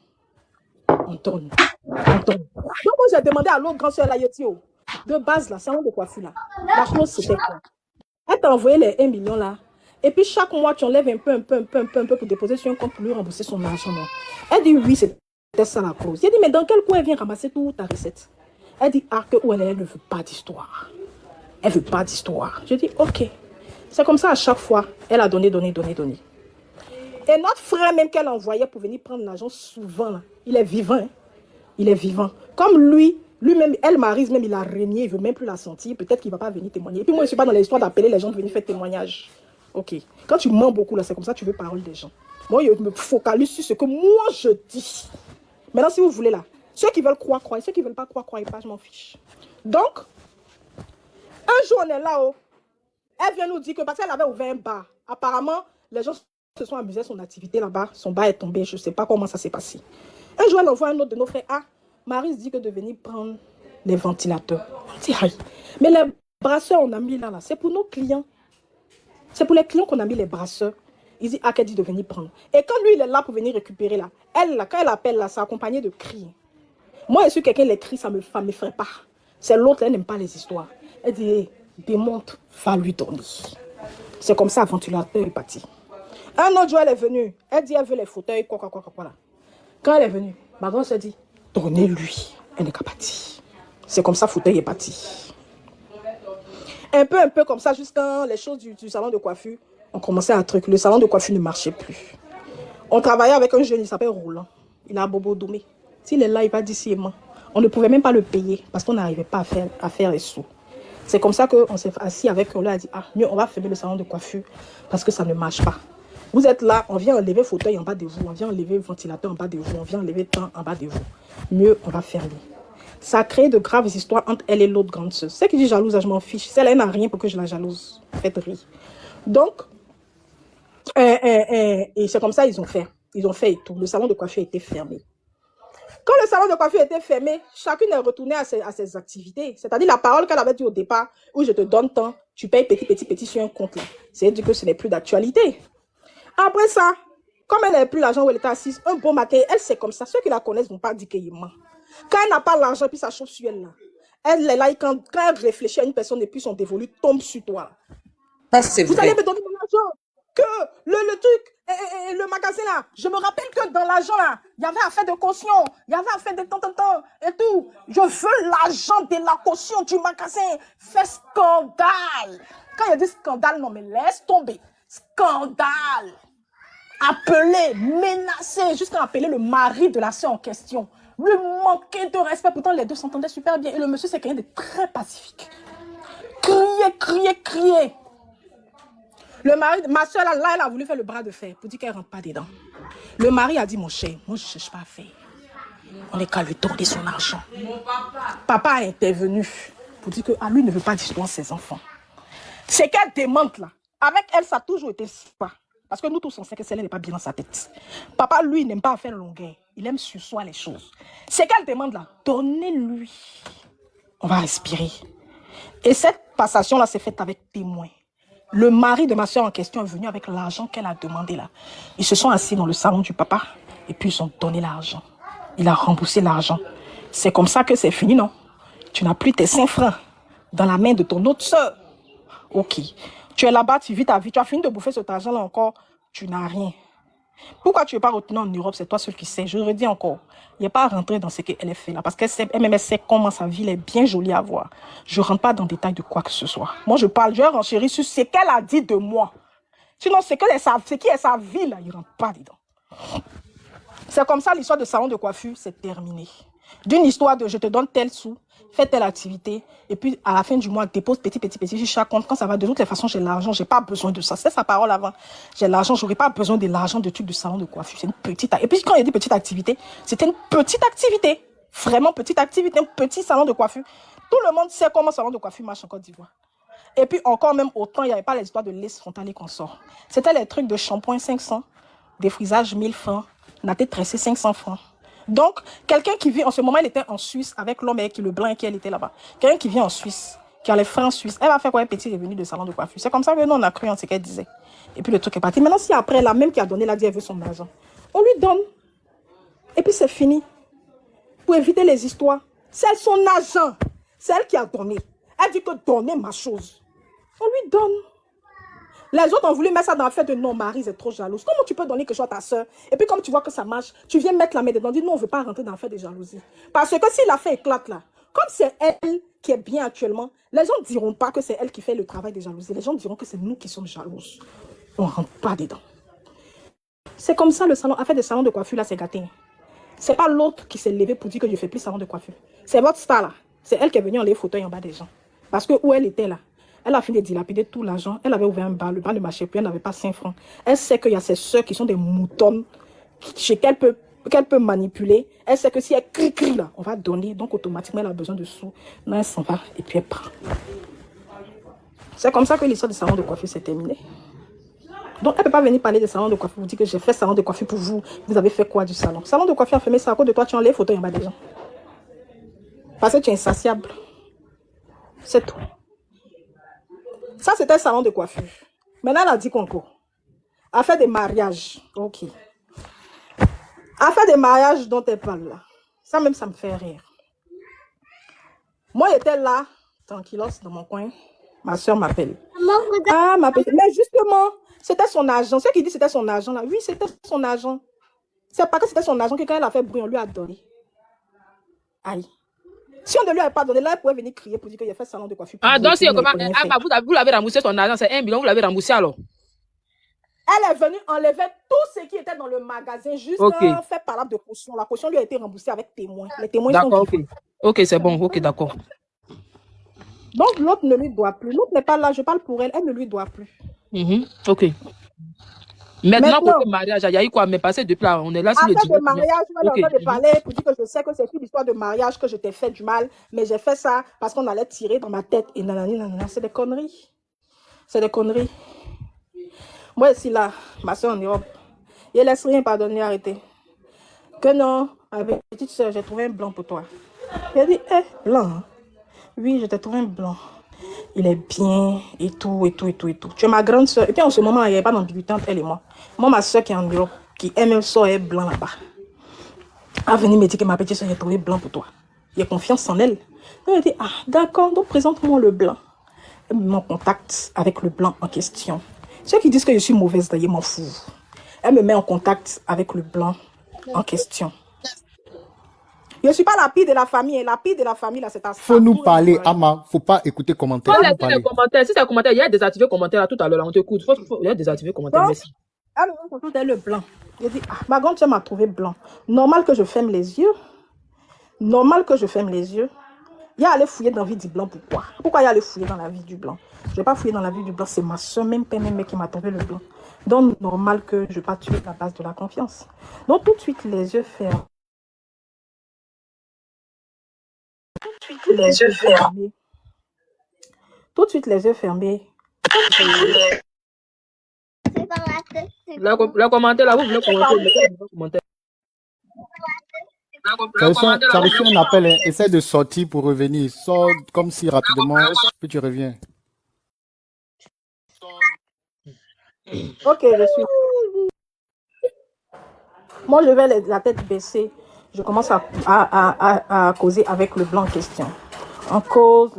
On donne. Donc, moi, j'ai demandé à l'autre grande soeur, la Yotio, de base, là, salon de coiffure, là. La chose, c'était quoi? Elle t'a envoyé les 1 million, là. Et puis, chaque mois, tu enlèves un peu pour déposer sur un compte pour lui rembourser son argent, non? Elle dit, oui, c'était ça la cause. J'ai dit, mais dans quel coin elle vient ramasser toute ta recette? Elle dit, elle ne veut pas d'histoire. Elle ne veut pas d'histoire. Je dis, ok. C'est comme ça à chaque fois. Elle a donné. Et notre frère, même qu'elle envoyait pour venir prendre l'argent, souvent, là, il est vivant. Hein? Il est vivant. Comme lui-même, elle Maryse, même il a régné, il ne veut même plus la sentir. Peut-être qu'il ne va pas venir témoigner. Et puis moi, je ne suis pas dans l'histoire d'appeler les gens de venir faire témoignage. Ok. Quand tu mens beaucoup, là, c'est comme ça que tu veux parole des gens. Moi, je me focalise sur ce que moi, je dis. Maintenant, si vous voulez, là, ceux qui veulent croire, croient. Ceux qui ne veulent pas croire, croient pas, je m'en fiche. Donc, un jour, on est là-haut. Elle vient nous dire que parce qu'elle avait ouvert un bar, apparemment, les gens se sont amusés à son activité là-bas. Son bar est tombé. Je ne sais pas comment ça s'est passé. Un jour, elle envoie un autre de nos frères. Maryse dit que de venir prendre les ventilateurs. On dit, aïe. Mais les brasseurs, on a mis là, c'est pour nos clients. C'est pour les clients qu'on a mis les brasseurs. Il dit, qu'elle dit de venir prendre. Et quand lui, il est là pour venir récupérer là, quand elle appelle là, c'est accompagné de cris. Moi, je suis quelqu'un, les cris, ça ne m'effraie pas. C'est l'autre, elle n'aime pas les histoires. Elle dit, démonte, va lui donner. C'est comme ça, le ventilateur est parti. Un autre jour, elle est venue. Elle dit, elle veut les fauteuils, quoi là. Quand elle est venue, ma grand se dit, donnez-lui. Elle n'est pas partie. C'est comme ça, fauteuil est parti. Un peu comme ça, jusqu'à les choses du salon de coiffure, on commençait à truc. Le salon de coiffure ne marchait plus. On travaillait avec un jeune, il s'appelle Roland. Il a Bobo Doumé. S'il est là, il va d'ici et moi. On ne pouvait même pas le payer parce qu'on n'arrivait pas à faire les sous. C'est comme ça qu'on s'est assis avec eux. On lui a dit, mieux, on va fermer le salon de coiffure parce que ça ne marche pas. Vous êtes là, on vient enlever le fauteuil en bas de vous, on vient enlever le ventilateur en bas de vous, on vient enlever le temps en bas de vous. Mieux, on va fermer. Ça a créé de graves histoires entre elle et l'autre grande sœur. Celle qui dit jalouse, je m'en fiche. Celle-là, elle n'a rien pour que je la jalouse. Faites rire. Donc, et c'est comme ça ils ont fait. Ils ont fait et tout. Le salon de coiffure était fermé. Quand le salon de coiffure était fermé, chacune est retournée à ses activités. C'est-à-dire la parole qu'elle avait dit au départ, où je te donne tant, tu payes petit sur un compte là. C'est-à-dire que ce n'est plus d'actualité. Après ça, comme elle n'avait plus l'argent où elle était assise, un bon matin, elle c'est comme ça. Ceux qui la connaissent ne vont pas dire qu'elle ment. Quand elle n'a pas l'argent, puis ça chauffe sur elle là. Elle est là, quand elle réfléchit à une personne et puis son dévolu tombe sur toi. Ça, c'est vrai. Vous allez me donner mon argent. Que le truc, le magasin là, je me rappelle que dans l'argent là, il y avait affaire de caution, il y avait affaire de temps et tout. Je veux l'argent de la caution du magasin. Fait scandale. Quand il y a dit scandale, non mais laisse tomber. Scandale. Appeler, menacer, jusqu'à appeler le mari de la sœur en question. Lui manquer de respect. Pourtant, les deux s'entendaient super bien. Et le monsieur, c'est quelqu'un de très pacifique. Crier. Le mari, ma soeur, là, elle a voulu faire le bras de fer pour dire qu'elle ne rentre pas dedans. Le mari a dit, mon cher, moi, je ne cherche pas à faire. On est qu'à lui donner son argent. Papa a intervenu pour dire que lui ne veut pas d'histoire ses enfants. C'est qu'elle demande là. Avec elle, ça a toujours été ça. Parce que nous tous, on sait que celle-là n'est pas bien dans sa tête. Papa, lui, il n'aime pas faire longueur. Il aime sur soi les choses. C'est qu'elle demande là, donnez-lui. On va respirer. Et cette passation-là s'est faite avec témoin. Le mari de ma soeur en question est venu avec l'argent qu'elle a demandé là. Ils se sont assis dans le salon du papa et puis ils ont donné l'argent. Il a remboursé l'argent. C'est comme ça que c'est fini, non? Tu n'as plus tes 5 francs dans la main de ton autre soeur. Ok. Tu es là-bas, tu vis ta vie, tu as fini de bouffer cet argent-là encore, tu n'as rien. Pourquoi tu n'es pas retourné en Europe? C'est toi seul qui sais. Je le redis encore. Il n'y a pas à rentrer dans ce qu'elle fait là. Parce qu'elle-même sait comment sa vie est bien jolie à voir. Je ne rentre pas dans le détail de quoi que ce soit. Moi, je renchéris sur ce qu'elle a dit de moi. Sinon, ce qui est sa vie là, il ne rentre pas dedans. C'est comme ça l'histoire de salon de coiffure, c'est terminé. D'une histoire de je te donne tel sou, fais telle activité, et puis à la fin du mois, dépose petit sur chaque compte. Quand ça va, de toutes les façons, j'ai l'argent, j'ai pas besoin de ça. C'est sa parole avant. J'ai l'argent, j'aurais pas besoin de l'argent de trucs de salon de coiffure. C'est une petite. Et puis quand il dit petite activité, c'était une petite activité. Vraiment petite activité, un petit salon de coiffure. Tout le monde sait comment salon de coiffure marche en Côte d'Ivoire. Et puis encore même autant, il n'y avait pas les histoires de laisse frontalier qu'on sort. C'était les trucs de shampoing 500, défrisage 1000 francs, naté tressé 500 francs. Donc, quelqu'un qui vit en ce moment, il était en Suisse avec l'homme avec le blanc qui elle était là-bas. Quelqu'un qui vient en Suisse, qui a les francs suisses, elle va faire quoi un petit revenu de salon de coiffure. C'est comme ça que nous, on a cru en ce qu'elle disait. Et puis le truc est parti. Maintenant, si après, la même qui a donné, la dit, elle veut son argent, on lui donne. Et puis c'est fini. Pour éviter les histoires. C'est son argent. C'est elle qui a donné. Elle dit que donner ma chose. On lui donne. Les autres ont voulu mettre ça dans la fête de non, Marie est trop jalouse. Comment tu peux donner quelque chose à ta soeur? Et puis comme tu vois que ça marche, tu viens mettre la main dedans. Dis non, on ne veut pas rentrer dans la fête de jalousie. Parce que si la fête éclate là, comme c'est elle qui est bien actuellement, les gens ne diront pas que c'est elle qui fait le travail de jalousie. Les gens diront que c'est nous qui sommes jalouses. On ne rentre pas dedans. C'est comme ça le salon. La fête des salons de coiffure là, c'est gâté. C'est pas l'autre qui s'est levé pour dire que je ne fais plus salon de coiffure. C'est votre star là. C'est elle qui est venue en les fauteuils en bas des gens. Parce que où elle était là, elle a fini de dilapider tout l'argent. Elle avait ouvert un bar, le bar ne marchait plus, elle n'avait pas 5 francs. Elle sait qu'il y a ses soeurs qui sont des moutons qu'elle peut manipuler. Elle sait que si elle crie là, on va donner. Donc automatiquement, elle a besoin de sous. Non, elle s'en va et puis elle prend. C'est comme ça que l'histoire du salon de coiffure s'est terminée. Donc, elle ne peut pas venir parler de salon de coiffure. Vous dites que j'ai fait salon de coiffure pour vous. Vous avez fait quoi du salon? Salon de coiffure a fermé ça à cause de toi. Tu enlèves les photos en bas des gens. Parce que tu es insatiable. C'est tout. Ça, c'était un salon de coiffure. Maintenant, elle a dit concours. Elle a fait des mariages. Ok. Elle a fait des mariages dont elle parle là. Ça même, ça me fait rire. Moi, j'étais là, tranquillos, dans mon coin. Ma soeur m'appelle. Ah, m'appelle. Mais justement, c'était son agent. Ceux qui disent que c'était son agent là. Oui, c'était son agent. C'est pas que c'était son agent que quand elle a fait bruit, on lui a donné. Aïe. Si on ne lui avait pas donné, là, elle pouvait venir crier pour dire qu'il a fait salon de coiffure. Ah, donc si comment vous l'avez remboursé son argent, c'est 1 million, vous l'avez remboursé alors? Elle est venue enlever tout ce qui était dans le magasin, juste faire palabre de caution. La caution lui a été remboursée avec témoins. Les témoins sont d'accord, ok, c'est bon, ok, d'accord. Donc l'autre ne lui doit plus. L'autre n'est pas là, je parle pour elle, elle ne lui doit plus. Ok. Maintenant, pour le mariage, il y a eu quoi? Mais passé depuis là, on est là sur le dimanche. Après le mariage, on est en train de parler pour dire que je sais que c'est une histoire de mariage, que je t'ai fait du mal, mais j'ai fait ça parce qu'on allait tirer dans ma tête. Et nanana, c'est des conneries. C'est des conneries. Moi, ici, là, ma soeur en Europe, je ne laisse rien pardonner, arrêter. Que non, avec petite soeur, j'ai trouvé un blanc pour toi. Elle dit, blanc, hein? Oui, je t'ai trouvé un blanc. Il est bien, et tout. Tu es ma grande soeur. Et puis en ce moment, il n'y avait pas d'ambiguïté entre elle et moi. Moi, ma soeur qui est en Europe, qui elle-même sort, est blanc là-bas. Elle venue me dire que ma petite soeur, j'ai trouvé blanc pour toi. Il y a confiance en elle. Elle dit, ah, d'accord, donc présente-moi le blanc. Elle me met en contact avec le blanc en question. Ceux qui disent que je suis mauvaise, d'ailleurs, m'en fous. Elle me met en contact avec le blanc en question. Je ne suis pas la pire de la famille. La pire de la famille, là, c'est ta. Faut nous parler, Ama. Faut pas écouter commentaires. Faut laisser les commentaires. Si c'est un commentaire, il y a désactivé commentaire là tout à l'heure. Là, on t'écoute. Il y a désactivé commentaire. Merci. Elle me montre le blanc. Je dis, ah, ma grande soeur m'a trouvé blanc. Normal que je ferme les yeux. Normal que je ferme les yeux. Il y a aller fouiller dans la vie du blanc. Pourquoi? Pourquoi il y a aller fouiller dans la vie du blanc? Je ne vais pas fouiller dans la vie du blanc. C'est ma soeur, même père, même mec qui m'a trouvé le blanc. Donc, normal que je ne vais pas tuer la base de la confiance. Donc, tout de suite, les yeux fermés. Les yeux fermés. Tout de suite, les yeux fermés. Le commentaire là, vous voulez commenter. Ça reçoit un appel, hein. Essaie de sortir pour revenir. Sors comme si rapidement, puis tu reviens. Ok, je suis. Moi, je vais la tête baissée. Je commence à causer avec le blanc en question. On cause,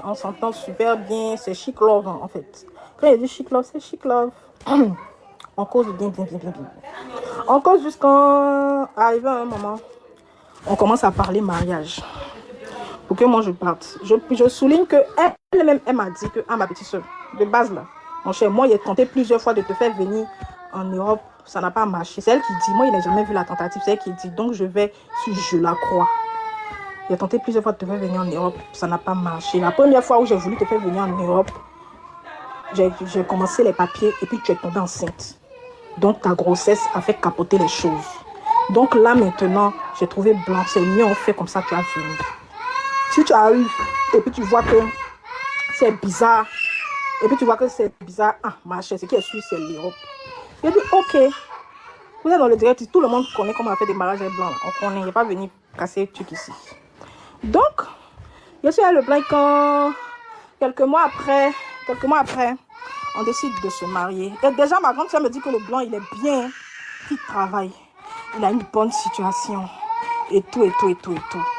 on s'entend super bien. C'est chic love, en fait. Quand il dit chic love, c'est chic love. On cause bien. On cause jusqu'à arriver à un moment. On commence à parler mariage. Pour que moi je parte. Je souligne que elle-même, elle m'a dit que, ah, ma petite soeur, de base là, mon cher, moi, j'ai tenté plusieurs fois de te faire venir en Europe ça n'a pas marché. C'est elle qui dit, moi, il n'a jamais vu la tentative. C'est elle qui dit, donc je vais, si je la crois. J'ai tenté plusieurs fois de te faire venir en Europe, ça n'a pas marché. La première fois où j'ai voulu te faire venir en Europe, j'ai commencé les papiers et puis tu es tombée enceinte. Donc ta grossesse a fait capoter les choses. Donc là maintenant, j'ai trouvé blanc, c'est mieux on fait comme ça, tu as venu. Si tu as eu, et puis tu vois que c'est bizarre, ah ma chère, ce qui est sûr c'est l'Europe. J'ai dit ok, vous êtes dans le direct, tout le monde connaît comment on a fait des mariages avec blanc. Là. On connaît, il n'est pas venu casser le truc ici. Donc, je suis à le blanc quand quelques mois après, on décide de se marier. Et déjà, ma grande soeur me dit que le blanc, il est bien, qu'il travaille. Il a une bonne situation. Et tout.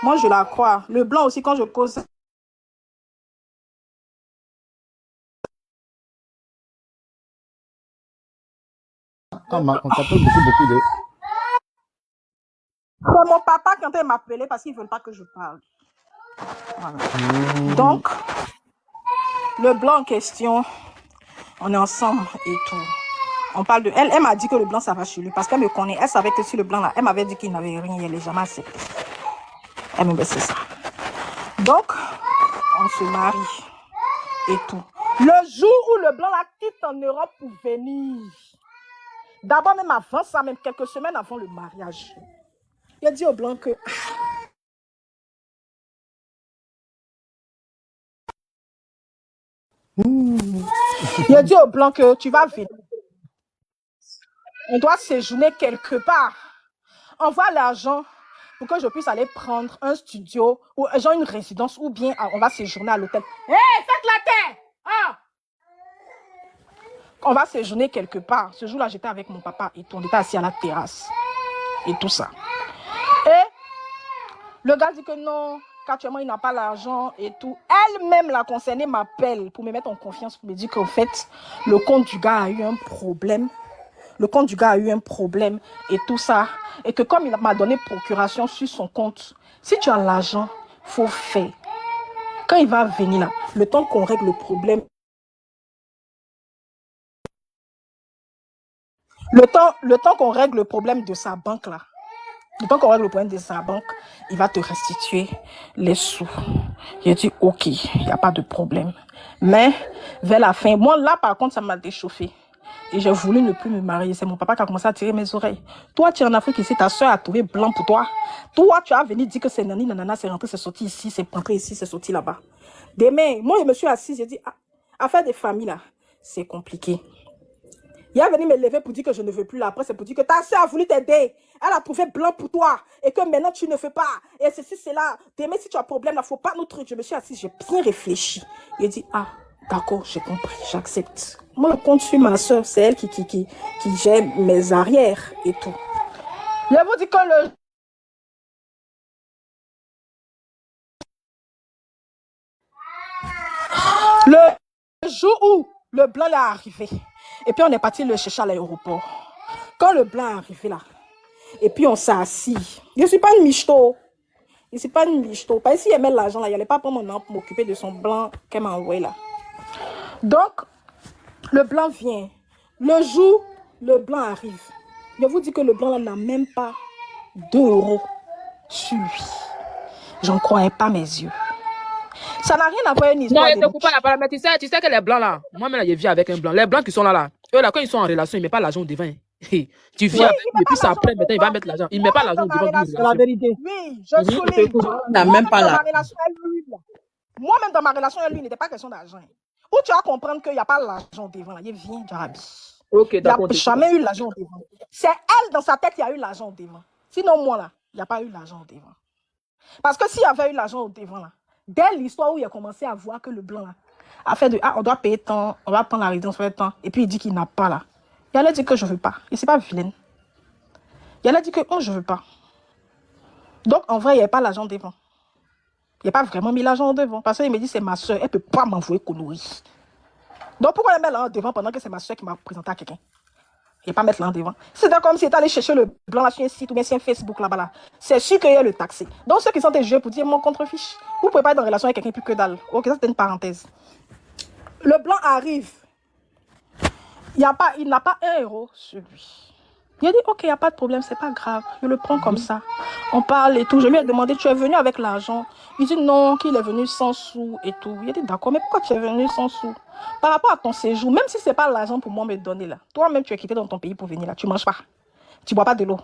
Moi, je la crois. Le blanc aussi, quand je cause... On t'appelle beaucoup de... C'est mon papa qui entend m'appeler parce qu'ils ne veulent pas que je parle. Voilà. Donc, le blanc en question, on est ensemble et tout. On parle de... Elle m'a dit que le blanc, ça va chez lui parce qu'elle me connaît. Elle savait que si le blanc, là, elle m'avait dit qu'il n'avait rien, elle n'est jamais accepté. Elle me dit, c'est ça. Donc, on se marie et tout. Le jour où le blanc la quitte en Europe pour venir, d'abord même avant ça, même quelques semaines avant le mariage, il a dit au blanc que... Il a dit au blanc que tu vas venir. On doit séjourner quelque part. Envoie l'argent pour que je puisse aller prendre un studio ou genre une résidence ou bien on va séjourner à l'hôtel. Hé, faites la terre! Ah! On va séjourner quelque part. Ce jour-là, j'étais avec mon papa et tout. On était assis à la terrasse et tout ça. Et le gars dit que non, qu'actuellement il n'a pas l'argent et tout. Elle-même, la concernée, m'appelle pour me mettre en confiance, pour me dire qu'en fait, le compte du gars a eu un problème. Et tout ça. Et que comme il m'a donné procuration sur son compte, si tu as l'argent, il faut faire. Quand il va venir là, le temps qu'on règle le problème, le temps qu'on règle le problème de sa banque là, il va te restituer les sous. J'ai dit, ok, il n'y a pas de problème. Mais vers la fin, moi là par contre, ça m'a déchauffé. Et j'ai voulu ne plus me marier. C'est mon papa qui a commencé à tirer mes oreilles. Toi, tu es en Afrique ici, ta soeur a trouvé blanc pour toi. Toi, tu as venu dire que c'est nani, nanana, c'est rentré, c'est sorti ici, c'est rentré ici, c'est sorti là-bas. Demain, moi, je me suis assise, j'ai dit, affaire des familles là, c'est compliqué. Il est venu me lever pour dire que je ne veux plus là. Après, c'est pour dire que ta soeur a voulu t'aider. Elle a trouvé blanc pour toi. Et que maintenant, tu ne fais pas. Et ceci, c'est là. Demain, si tu as un problème, il ne faut pas nous trucs. Je me suis assise, j'ai bien réfléchi. Il dit, d'accord, j'ai compris, j'accepte. Moi, je compte sur ma soeur, c'est elle qui gère mes arrières et tout. Je vous dis que le jour où le blanc est arrivé, et puis on est parti le chercher à l'aéroport. Quand le blanc est arrivé là, et puis on s'est assis. Je ne suis pas une michto. Pas si elle met l'argent là, il n'allait pas prendre mon nom pour m'occuper de son blanc qu'elle m'a envoyé là. Donc, le blanc vient. Le jour, le blanc arrive. Je vous dis que le blanc n'a même pas 2 € sur lui. J'en croyais pas mes yeux. Ça n'a rien à voir avec une histoire. Non, ne te coupe pas la parole, mais tu sais que les blancs là, moi-même je vis avec un blanc. Les blancs qui sont là, eux là, quand ils sont en relation, ils ne mettent pas l'argent au devant. Tu vis avec lui, et puis ça après, maintenant il va mettre l'argent. Il ne met pas l'argent au devant. C'est la vérité. Oui, je souligne. Même pas là. Moi-même dans ma relation avec lui, il n'était pas question d'argent. Où tu vas comprendre qu'il n'y a pas l'argent devant. Là. Il vient d'Arabie. Ok, il n'y a jamais eu l'argent devant. C'est elle, dans sa tête, qui a eu l'argent devant. Sinon, moi, là, il n'y a pas eu l'argent devant. Parce que s'il y avait eu l'argent devant, là, dès l'histoire où il a commencé à voir que le blanc, là, a fait de, on doit payer tant, on va prendre la résidence, on va tant, et puis il dit qu'il n'a pas, là. Il allait dire que je ne veux pas. Et c'est pas vilaine. Il allait dire que je ne veux pas. Donc, en vrai, il n'y avait pas l'argent devant. Il n'a pas vraiment mis l'argent devant. Parce qu'il me dit, c'est ma soeur, elle ne peut pas m'envoyer conneries. Donc, pourquoi elle met l'argent devant pendant que c'est ma soeur qui m'a présenté à quelqu'un? Il ne va pas mettre l'argent devant. C'était comme si tu allé chercher le blanc là sur un site ou bien sur un Facebook là-bas. Là. C'est sûr qu'il y a le taxé. Donc, ceux qui sont des jeux pour dire mon contrefiche, vous ne pouvez pas être en relation avec quelqu'un plus que dalle. Ok, ça c'était une parenthèse. Le blanc arrive. Il n'a pas 1 € sur lui. Il a dit, ok, il n'y a pas de problème, c'est pas grave. Je le prends comme ça. On parle et tout. Je lui ai demandé, tu es venu avec l'argent? Il dit non, qu'il est venu sans sous et tout. Il a dit, d'accord, mais pourquoi tu es venu sans sous? Par rapport à ton séjour, même si ce n'est pas l'argent pour moi me donner là, toi-même, tu es quitté dans ton pays pour venir là. Tu ne manges pas. Tu ne bois pas de l'eau.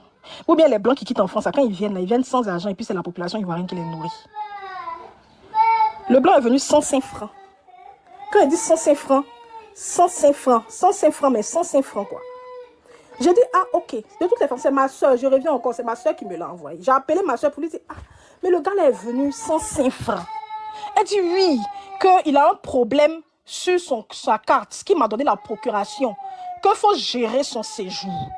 Ou bien les Blancs qui quittent en France, là, quand ils viennent là, ils viennent sans argent et puis c'est la population ivoirienne qui les nourrit. Le Blanc est venu 105 francs. Quand il dit 105 francs, 105 francs, 105 francs, mais 105 francs quoi. J'ai dit, ah, ok. De toutes les façons, c'est ma soeur. Je reviens encore. C'est ma soeur qui me l'a envoyé. J'ai appelé ma soeur pour lui dire, ah, mais le gars là est venu 105 francs. Elle dit, oui, qu'il a un problème sur sa carte, ce qui m'a donné la procuration, qu'il faut gérer son séjour.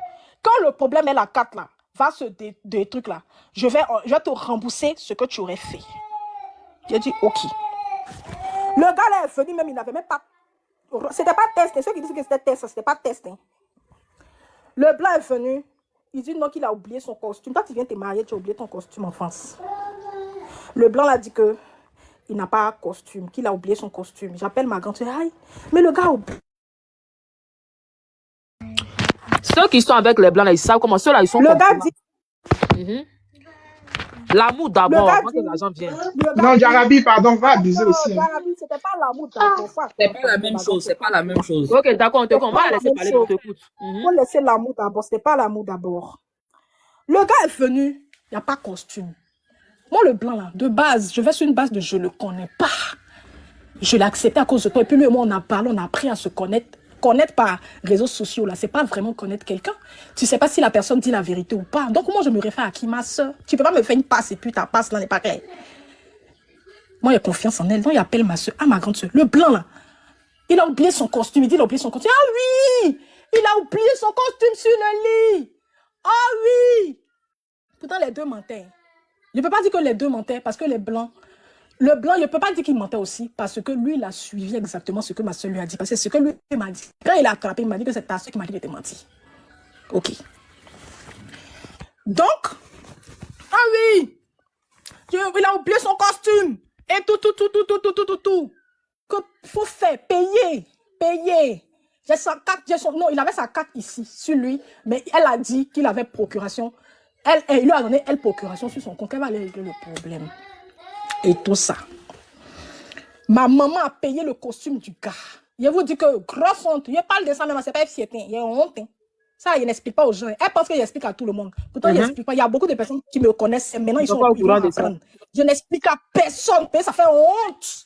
Quand le problème est la carte là, va se des trucs là, je vais te rembourser ce que tu aurais fait. J'ai dit, ok. Le gars là est venu, même, il n'avait même pas. C'était pas testé. Ceux qui disent que c'était test, c'était pas testé. Le Blanc est venu, il dit non qu'il a oublié son costume. Quand tu viens te marier, tu as oublié ton costume en France. Le Blanc a dit que il n'a pas de costume, qu'il a oublié son costume. J'appelle ma grande soeur, mais le gars a oublié. Ceux qui sont avec les Blancs, là, ils savent comment. Ceux-là, ils sont le gars dit... L'amour d'abord, avant que l'argent vienne. Non, Jarabi, pardon, va abuser aussi. Jarabi, c'était pas l'amour d'abord. C'est pas la même chose, c'est pas la même chose. Ok, d'accord, on va la laisser parler, on t'écoute. On va laisser l'amour d'abord, c'était pas l'amour d'abord. Le gars est venu, il n'y a pas de costume. Moi, le Blanc, là, de base, je vais sur une base de je ne le connais pas. Je l'ai accepté à cause de toi. Et puis lui et moi, on a parlé, on a appris à se connaître. Connaître par réseaux sociaux, là, c'est pas vraiment connaître quelqu'un. Tu sais pas si la personne dit la vérité ou pas. Donc, moi, je me réfère à qui? Ma soeur. Tu peux pas me faire une passe et puis ta passe, là, n'est pas claire. Moi, j'ai confiance en elle. Donc, il appelle ma soeur. Ah, ma grande soeur. Le Blanc, là, il a oublié son costume. Il dit, il a oublié son costume. Ah oui! Il a oublié son costume sur le lit. Ah oui! Pourtant, les deux mentaient. Je ne peux pas dire que les deux mentaient parce que les Blancs... Le Blanc, je ne peux pas dire qu'il mentait aussi parce que lui, il a suivi exactement ce que ma soeur lui a dit. Parce que ce que lui m'a dit. Quand il a attrapé, il m'a dit que c'est ta soeur qui m'a dit qu'il était menti. Ok. Donc, ah oui, il a oublié son costume. Et tout. Il faut faire, payer. J'ai sa carte, non, il avait sa carte ici, sur lui, mais elle a dit qu'il avait procuration. Il lui a donné, procuration sur son compte. Elle va aller régler le problème. Et tout ça. Ma maman a payé le costume du gars. Je vous dis que grosse honte. Je parle de ça, mais c'est pas fiétin. Il y a honte. Ça, il n'explique pas aux gens. Elle pense qu'il explique à tout le monde. Pourtant, il n'explique pas. Il y a beaucoup de personnes qui me connaissent. Maintenant, ils sont au courant de ça. Je n'explique à personne. Ça fait honte.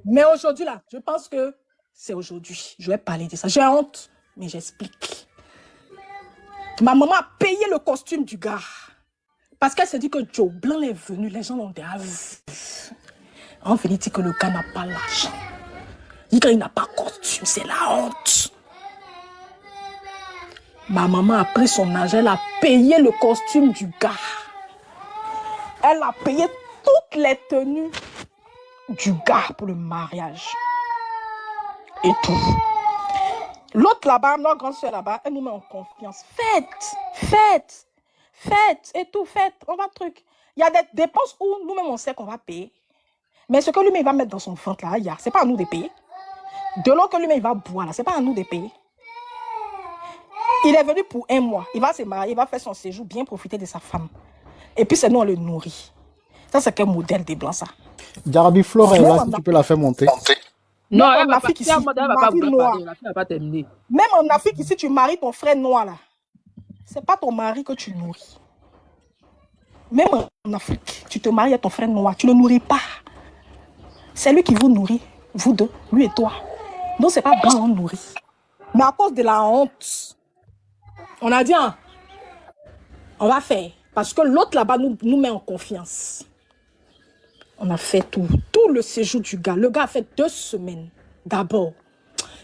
Mais aujourd'hui, là, je pense que c'est aujourd'hui. Je vais parler de ça. J'ai honte, mais j'explique. Ma maman a payé le costume du gars. Parce qu'elle se dit que Joe Blanc est venu, les gens l'ont déjà vu. On finit dire que le gars n'a pas l'argent. Il dit qu'il n'a pas de costume, c'est la honte. Ma maman a pris son argent, elle a payé le costume du gars. Elle a payé toutes les tenues du gars pour le mariage. Et tout. L'autre là-bas, notre grande soeur là-bas, elle nous met en confiance. Faites. Et tout, on va truc. Il y a des dépenses où nous-mêmes on sait qu'on va payer. Mais ce que lui-même il va mettre dans son ventre là, c'est pas à nous de payer. De l'eau que lui-même il va boire là, c'est pas à nous de payer. Il est venu pour 1 mois. Il va se marier, il va faire son séjour, bien profiter de sa femme. Et puis c'est nous on le nourrit. Ça c'est quel modèle des Blancs ça. Jarabi Flora, là, si tu peux la faire monter. Non, en Afrique ici, va pas terminer. Même en Afrique ici, tu maries ton frère noir là. C'est pas ton mari que tu nourris. Même en Afrique, tu te maries à ton frère noir, tu ne le nourris pas. C'est lui qui vous nourrit, vous deux, lui et toi. Donc c'est pas Blanc on nourrit. Mais à cause de la honte, on a dit, on va faire. Parce que l'autre là-bas nous met en confiance. On a fait tout le séjour du gars. Le gars a fait 2 semaines. D'abord,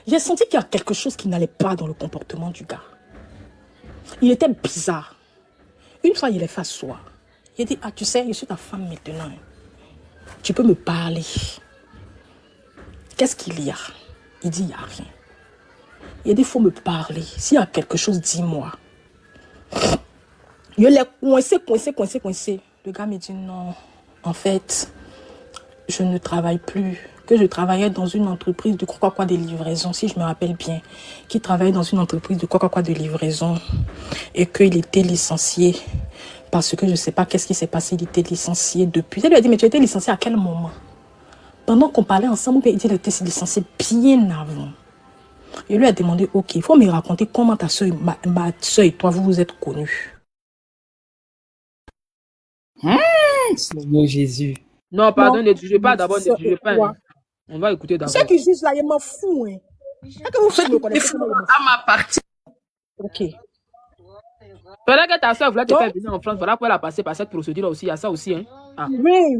j'ai senti qu'il y a quelque chose qui n'allait pas dans le comportement du gars. Il était bizarre. Une fois, il est fait asseoir. Il a dit, tu sais, je suis ta femme maintenant. Tu peux me parler. Qu'est-ce qu'il y a? Il dit, il n'y a rien. Il a dit, il faut me parler. S'il y a quelque chose, dis-moi. Je l'ai coincé. Le gars me dit, non, en fait, je ne travaille plus que je travaillais dans une entreprise de quoi de livraison, si je me rappelle bien, qui travaillait dans une entreprise de quoi de livraison et qu'il était licencié parce que je ne sais pas qu'est-ce qui s'est passé, il était licencié depuis. Elle lui a dit, mais tu étais licencié à quel moment? Pendant qu'on parlait ensemble, il dit qu'il était licencié bien avant. Il lui a demandé, ok, il faut me raconter comment ta soeur, ma soeur et toi, vous vous êtes connus. Seigneur Jésus. Non, pardon, ne jugez pas d'abord, ne jugez pas. Hein. On va écouter d'abord. Ceux qui jugent là, ils m'en foutent. Hein. Est-ce que vous faites me connaître à ma partie. Ok. Pendant que ta soeur voulait te faire venir en France, voilà pourquoi elle a passé par cette procédure-là aussi. Il y a ça aussi. Hein. Ah. Oui.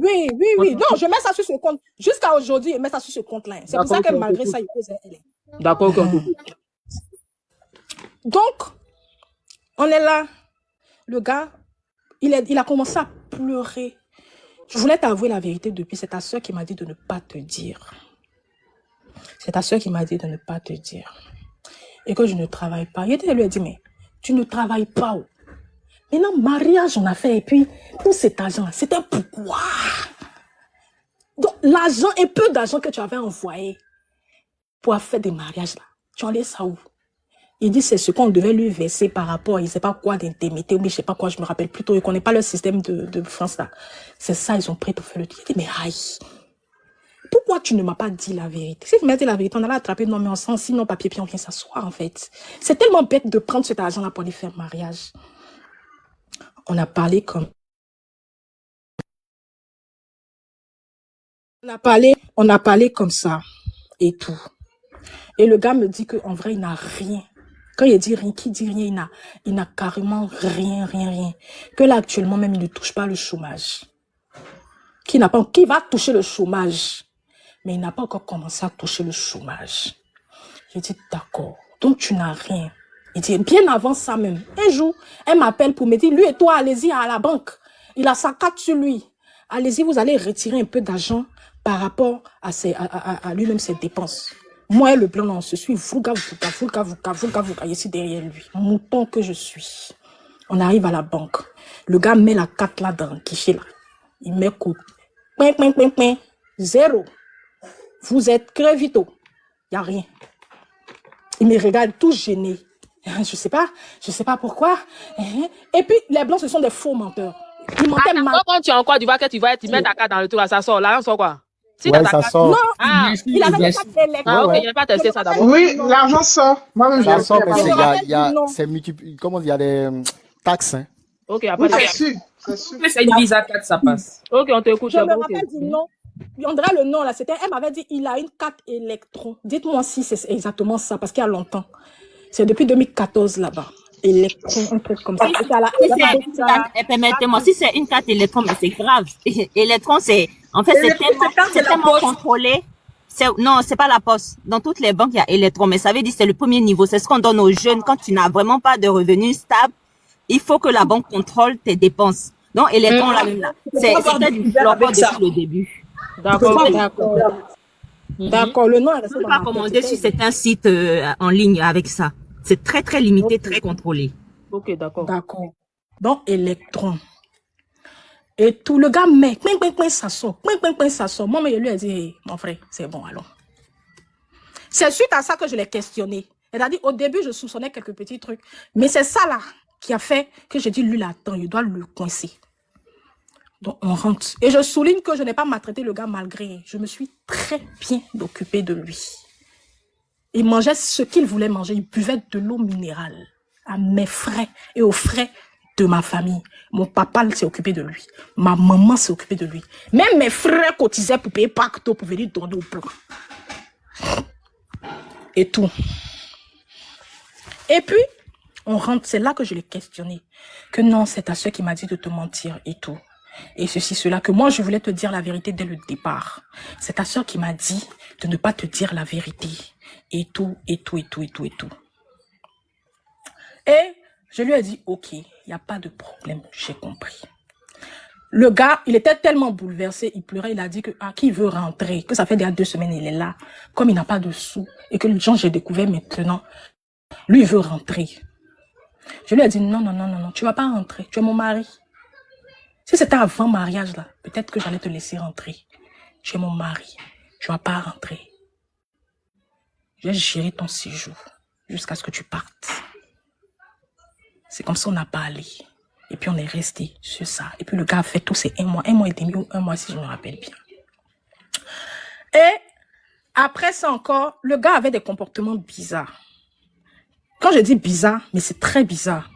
Non, je mets ça sur ce compte. Jusqu'à aujourd'hui, je mets ça sur ce compte-là. C'est pour ça que malgré ça, il pose elle. D'accord, Donc, on est là. Le gars, il a commencé à pleurer. Je voulais t'avouer la vérité depuis. C'est ta soeur qui m'a dit de ne pas te dire. C'est ta soeur qui m'a dit de ne pas te dire. Et que je ne travaille pas. Il lui a dit, mais tu ne travailles pas. Maintenant, mariage, on a fait. Et puis, tout cet argent, c'était pourquoi? Donc, l'argent et peu d'argent que tu avais envoyé pour faire des mariages, là, tu en laisses ça où? Il dit, c'est ce qu'on devait lui verser par rapport à, il ne sait pas quoi, d'indemnité, ou je ne sais pas quoi, je me rappelle plus tôt, il ne connaît pas le système de France, là. C'est ça, ils ont pris pour faire le truc. Il dit, mais aïe, pourquoi tu ne m'as pas dit la vérité? Si tu m'as dit la vérité, on allait attraper, non, mais on sent, sinon papier, puis on vient s'asseoir, en fait. C'est tellement bête de prendre cet argent-là pour aller faire mariage. On a parlé comme... On a parlé comme ça, et tout. Et le gars me dit qu'en vrai, il n'a rien. Quand il dit rien, qui dit rien, il n'a carrément rien. Que là, actuellement, même, il ne touche pas le chômage. Qui va toucher le chômage? Mais il n'a pas encore commencé à toucher le chômage. J'ai dit, d'accord. Donc, tu n'as rien. Il dit, bien avant ça même. Un jour, elle m'appelle pour me dire, lui et toi, allez-y à la banque. Il a sa carte sur lui. Allez-y, vous allez retirer un peu d'argent par rapport à lui-même, ses dépenses. Moi et le blanc, on se suit, vouga, ici derrière lui. Mouton que je suis. On arrive à la banque. Le gars met la carte là dans le guichet là. Il met code. 0. Vous êtes crevito. Il n'y a rien. Il me regarde tout gêné. Je sais pas pourquoi. Et puis, les blancs, ce sont des faux menteurs. Ils mentaient mal. Quand tu es en Côte d'Ivoire, tu vas tu mets ta carte dans le tour, ça sort. L'argent sort quoi? Si ouais, ça sort. Non, il avait pas de Ah, ok, il n'a pas testé ça d'abord. Oui, l'argent sort. Moi-même, ça sort, mais il y a des taxes. Hein. Ok, après, c'est une visa 4, ça passe. Ok, on t'écoute. Je me rappelle du nom. On dirait le nom là, elle m'avait dit il a une carte électron. Dites-moi si c'est exactement ça, parce qu'il y a longtemps. C'est depuis 2014 là-bas. Électron, un truc comme ça. Permettez-moi, si c'est une carte électron, mais c'est grave. Électron, c'est tellement contrôlé. Non, c'est pas la poste. Dans toutes les banques, il y a électron, mais ça veut dire que c'est le premier niveau. C'est ce qu'on donne aux jeunes quand tu n'as vraiment pas de revenus stables. Il faut que la banque contrôle tes dépenses. Donc, électron, là, c'était du flop depuis le début. D'accord. Le nom est resté dans ma tête. On peut pas commander sur certains sites en ligne avec ça. C'est très, très limité, très contrôlé. Ok, d'accord. D'accord. Donc, électron. Et tout le gars met, ça sort. Moi, mais je lui ai dit, hey, mon frère, c'est bon, allons. C'est suite à ça que je l'ai questionné. Elle a dit, au début, je soupçonnais quelques petits trucs. Mais c'est ça, là, qui a fait que j'ai dit, lui, là, attends, il doit le coincer. Donc, on rentre. Et je souligne que je n'ai pas maltraité le gars malgré. Je me suis très bien occupée de lui. Il mangeait ce qu'il voulait manger. Il buvait de l'eau minérale à mes frais et aux frais de ma famille. Mon papa s'est occupé de lui. Ma maman s'est occupée de lui. Même mes frères cotisaient pour payer pacto pour venir donner au plan. Et tout. Et puis, on rentre. C'est là que je l'ai questionné. Que non, c'est ta soeur qui m'a dit de te mentir et tout. Et ceci, cela, que moi, je voulais te dire la vérité dès le départ. C'est ta soeur qui m'a dit de ne pas te dire la vérité. Et tout. Et je lui ai dit, ok, il n'y a pas de problème, j'ai compris. Le gars, il était tellement bouleversé, il pleurait, il a dit que, qui veut rentrer, que ça fait déjà 2 semaines, il est là. Comme il n'a pas de sous, et que les gens, j'ai découvert maintenant, lui, il veut rentrer. Je lui ai dit, non, tu ne vas pas rentrer, tu es mon mari. Si c'était avant mariage, là, peut-être que j'allais te laisser rentrer. Tu es mon mari. tu vas pas rentrer. Je vais gérer ton séjour jusqu'à ce que tu partes. C'est comme ça on a parlé. Et puis on est resté sur ça. Et puis le gars a fait tout, c'est un mois et demi ou un mois si je me rappelle bien. Et après ça encore, le gars avait des comportements bizarres. Quand je dis bizarre, mais c'est très bizarre.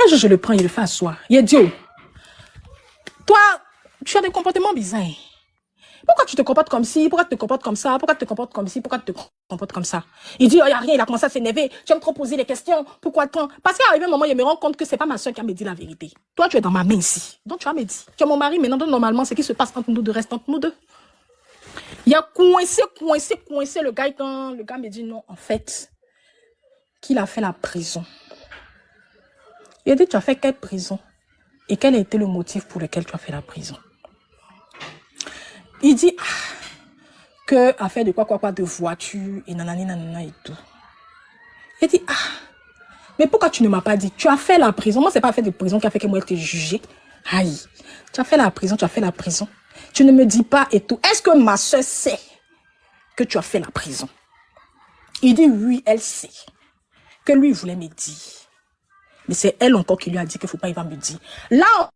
Un jour je le prends, il le fait asseoir. Il a dit, oh, toi, tu as des comportements bizarres. Pourquoi tu te comportes comme ci? Pourquoi tu te comportes comme ça? Pourquoi tu te comportes comme ci? Pourquoi tu te comportes comme ça? Il dit, oh, il n'y a rien, il a commencé à s'énerver. Tu aimes trop poser des questions. Pourquoi tant? Parce qu'à un moment, il me rend compte que c'est pas ma soeur qui a me dit la vérité. Toi, tu es dans ma main ici. Donc, tu vas me dire. Tu es mon mari, maintenant, donc, normalement, ce qui se passe entre nous deux reste entre nous deux. Il a coincé le gars quand le gars me dit non, en fait, qu'il a fait la prison. Il a dit, tu as fait quelle prison? Et quel a été le motif pour lequel tu as fait la prison? Il dit que affaire de quoi, de voiture et nanani nanana et tout. Il dit, mais pourquoi tu ne m'as pas dit? Tu as fait la prison. Moi, c'est pas affaire de prison qui a fait que moi, je t'ai jugé. Aïe, tu as fait la prison, tu as fait la prison. Tu ne me dis pas et tout. Est-ce que ma soeur sait que tu as fait la prison? Il dit, oui, elle sait. Que lui, il voulait me dire. Mais c'est elle encore qui lui a dit qu'il ne faut pas, il va me dire. Là,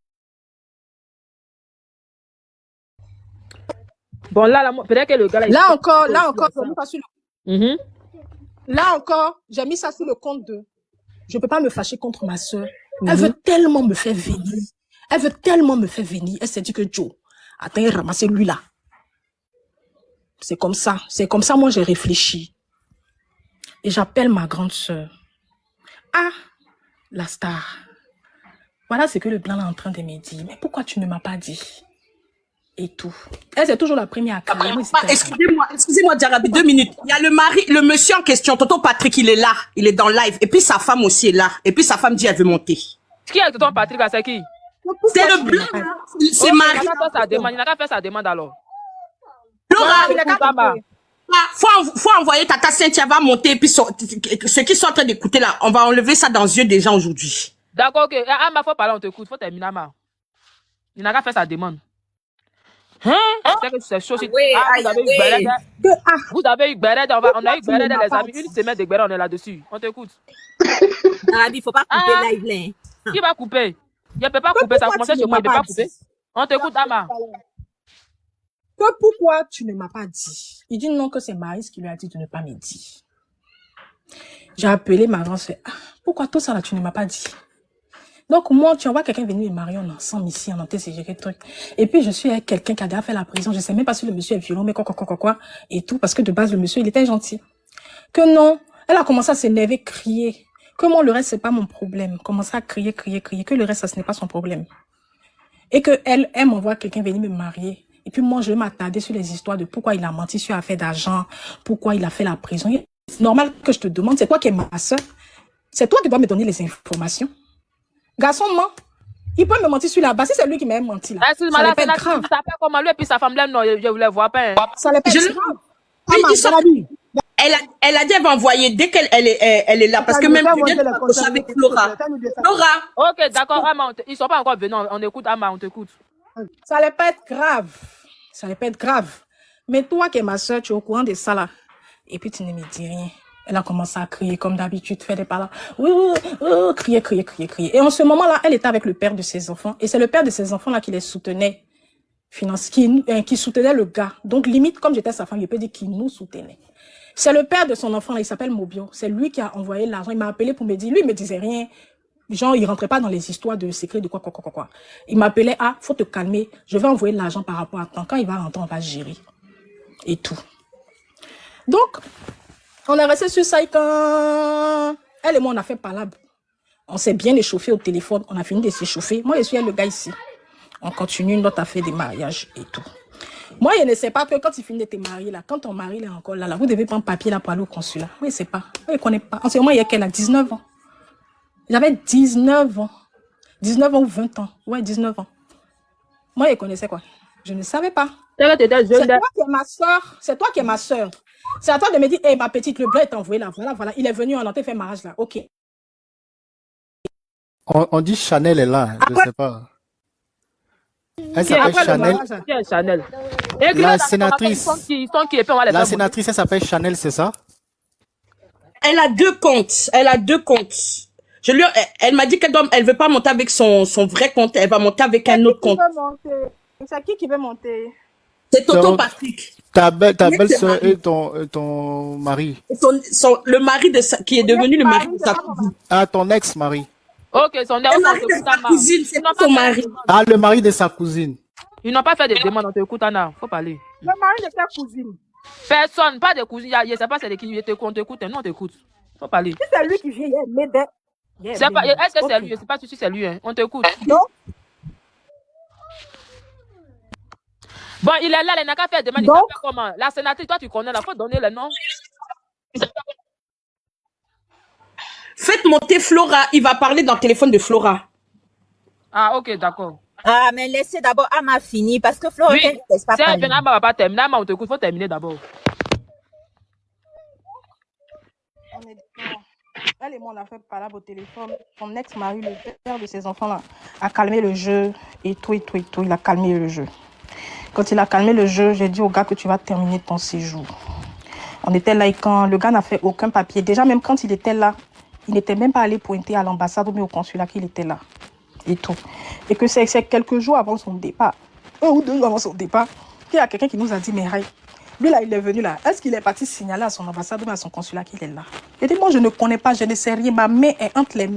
bon, là peut-être que le gars... Là encore, j'ai mis ça sur le... Là encore, j'ai mis ça sur le compte de... Je ne peux pas me fâcher contre ma soeur. Elle veut tellement me faire venir. Elle veut tellement me faire venir. Elle s'est dit que Joe, attends, ramasser lui là. C'est comme ça. C'est comme ça, moi, j'ai réfléchi. Et j'appelle ma grande soeur. Ah, la star. Voilà ce que le blanc est en train de me dire. Mais pourquoi tu ne m'as pas dit? Et tout. Elle, c'est toujours la première à crier. Excusez-moi, Jarabi, 2 minutes. Il y a le monsieur en question, tonton Patrick, il est là. Il est dans live. Et puis sa femme aussi est là. Et puis sa femme dit, elle veut monter. Qui est tonton Patrick là, c'est qui? C'est le blanc. C'est Marie. Il n'a qu'à faire sa demande alors. Laura, faut envoyer Tata Cynthia va monter. Et puis ceux qui sont en train d'écouter là, on va enlever ça dans les yeux des gens aujourd'hui. D'accord, ok. Ama, faut parler, on t'écoute. Faut terminer, Ama. Il n'a qu'à faire sa demande. C'est que c'est chaud. Vous avez eu Béred, on a eu Béred, les amis. Une semaine de Béred, on est là-dessus. On t'écoute. Il faut pas couper live là. Qui va couper? Je ne peux pas couper, ça a commencé chez moi, il ne peut pas couper. On t'écoute, Ama. Que pourquoi tu ne m'as pas dit? Il dit non, que c'est Maïs qui lui a dit de ne pas me dire. J'ai appelé ma grande soeur. Pourquoi tout ça là, tu ne m'as pas dit? Donc, moi, tu envoies quelqu'un venir me marier, on est ensemble ici, on entend ces trucs. Et puis, je suis avec quelqu'un qui a déjà fait la prison. Je sais même pas si le monsieur est violent, mais quoi, et tout, parce que de base, le monsieur, il était gentil. Que non, elle a commencé à s'énerver, crier. Que moi, le reste, c'est pas mon problème. Commencer à crier, que le reste, ça, ce n'est pas son problème. Et que elle m'envoie quelqu'un venir me marier. Et puis, moi, je vais m'attarder sur les histoires de pourquoi il a menti sur affaire d'argent, pourquoi il a fait la prison. C'est normal que je te demande, c'est toi qui es ma soeur. C'est toi qui dois me donner les informations. Garçon, ment. Il peut me mentir sur la base. Si c'est lui qui m'a menti là. Ça n'est pas grave. Ça fait comme lui et puis sa femme là, non, je voulais voir pas. Ça n'est pas grave. Elle a dit elle va envoyer dès qu'elle est là. Parce que même avec Flora. Ok, d'accord, Ama, ils sont pas encore venus. On écoute, Ama, on t'écoute. Ça n'allait pas être grave. Ça n'allait pas être grave. Mais toi qui es ma soeur, tu es au courant de ça là. Et puis tu ne me dis rien. Elle a commencé à crier comme d'habitude, faire des paroles. Crier. Et en ce moment-là, elle était avec le père de ses enfants. Et c'est le père de ses enfants-là qui les soutenait. Qui soutenait le gars. Donc limite, comme j'étais sa femme, je peux dire qu'il nous soutenait. C'est le père de son enfant, il s'appelle Mobio. C'est lui qui a envoyé l'argent. Il m'a appelé pour me dire, lui, il me disait rien. Genre, il rentrait pas dans les histoires de secrets, de quoi. Il m'appelait, faut te calmer. Je vais envoyer l'argent par rapport à temps. Quand il va rentrer, on va gérer. Et tout. Donc, on est resté sur ça et quand elle et moi, on a fait palabre. On s'est bien échauffé au téléphone. On a fini de s'échauffer. Moi, je suis le gars ici. On continue notre affaire de mariage et tout. Moi, je ne sais pas que quand il finit de te marier, là, quand ton mari est encore là, vous devez prendre papier là pour aller au consulat. Moi, je ne sais pas. Moi, je ne connais pas. En ce moment, il y a qu'elle a 19 ans. J'avais 19 ans. 19 ans ou 20 ans. Ouais, 19 ans. Moi, je connaissais quoi? Je ne savais pas. C'est toi qui es ma soeur. C'est toi qui es ma soeur. C'est à toi de me dire, ma petite, le blanc est envoyé là. Voilà. Il est venu, on a fait mariage là. Ok. On dit Chanel est là. Je ne sais pas. Elle s'appelle Chanel. Chanel. La sénatrice, la sénatrice, elle s'appelle Chanel, c'est ça? Elle a 2 comptes. Elle a 2 comptes. Elle m'a dit qu'elle veut pas monter avec son vrai compte. Elle va monter avec un autre compte. C'est qui veut monter? C'est Toto Patrick. Ta belle-sœur et ton mari. Le mari qui est devenu le mari de sa cousine. Ah, ton ex-mari. Ok, son le mari de sa cousine, c'est pas son mari. Ah, le mari de sa cousine. Ils n'ont pas fait de demande, on t'écoute, Anna. Faut parler. Le mari de ta cousine. Personne, pas de cousine. Je ne sais pas c'est de qui on t'écoute. Non, on t'écoute. Faut parler. Si c'est lui qui vient, est-ce que c'est lui? Je ne sais pas si c'est lui. Hein. On t'écoute. Non. Bon, il est là, il n'a qu'à faire demande. Il va faire comment? La sénatrice, toi, tu connais, il faut donner le nom. Faites monter Flora. Il va parler dans le téléphone de Flora. Ah, ok, d'accord. Ah, mais laissez d'abord Ama finir parce que Flora, oui. elle ne laisse pas parler. Ama va pas terminer. Ama, on t'écoute, il faut terminer d'abord. On est d'accord. Elle et moi, on a fait parler au téléphone. Son ex-mari, le père de ses enfants, là, a calmé le jeu et tout. Il a calmé le jeu. Quand il a calmé le jeu, j'ai dit au gars que tu vas terminer ton séjour. On était là et quand le gars n'a fait aucun papier, déjà même quand il était là, il n'était même pas allé pointer à l'ambassade ou au consulat qu'il était là. Et tout. Et que c'est quelques jours avant son départ, 1 ou 2 jours avant son départ, qu'il y a quelqu'un qui nous a dit, mais Ray, lui là, il est venu là. Est-ce qu'il est parti signaler à son ambassade ou à son consulat qu'il est là? Il dit, moi je ne connais pas, je ne sais rien. Ma main est entre les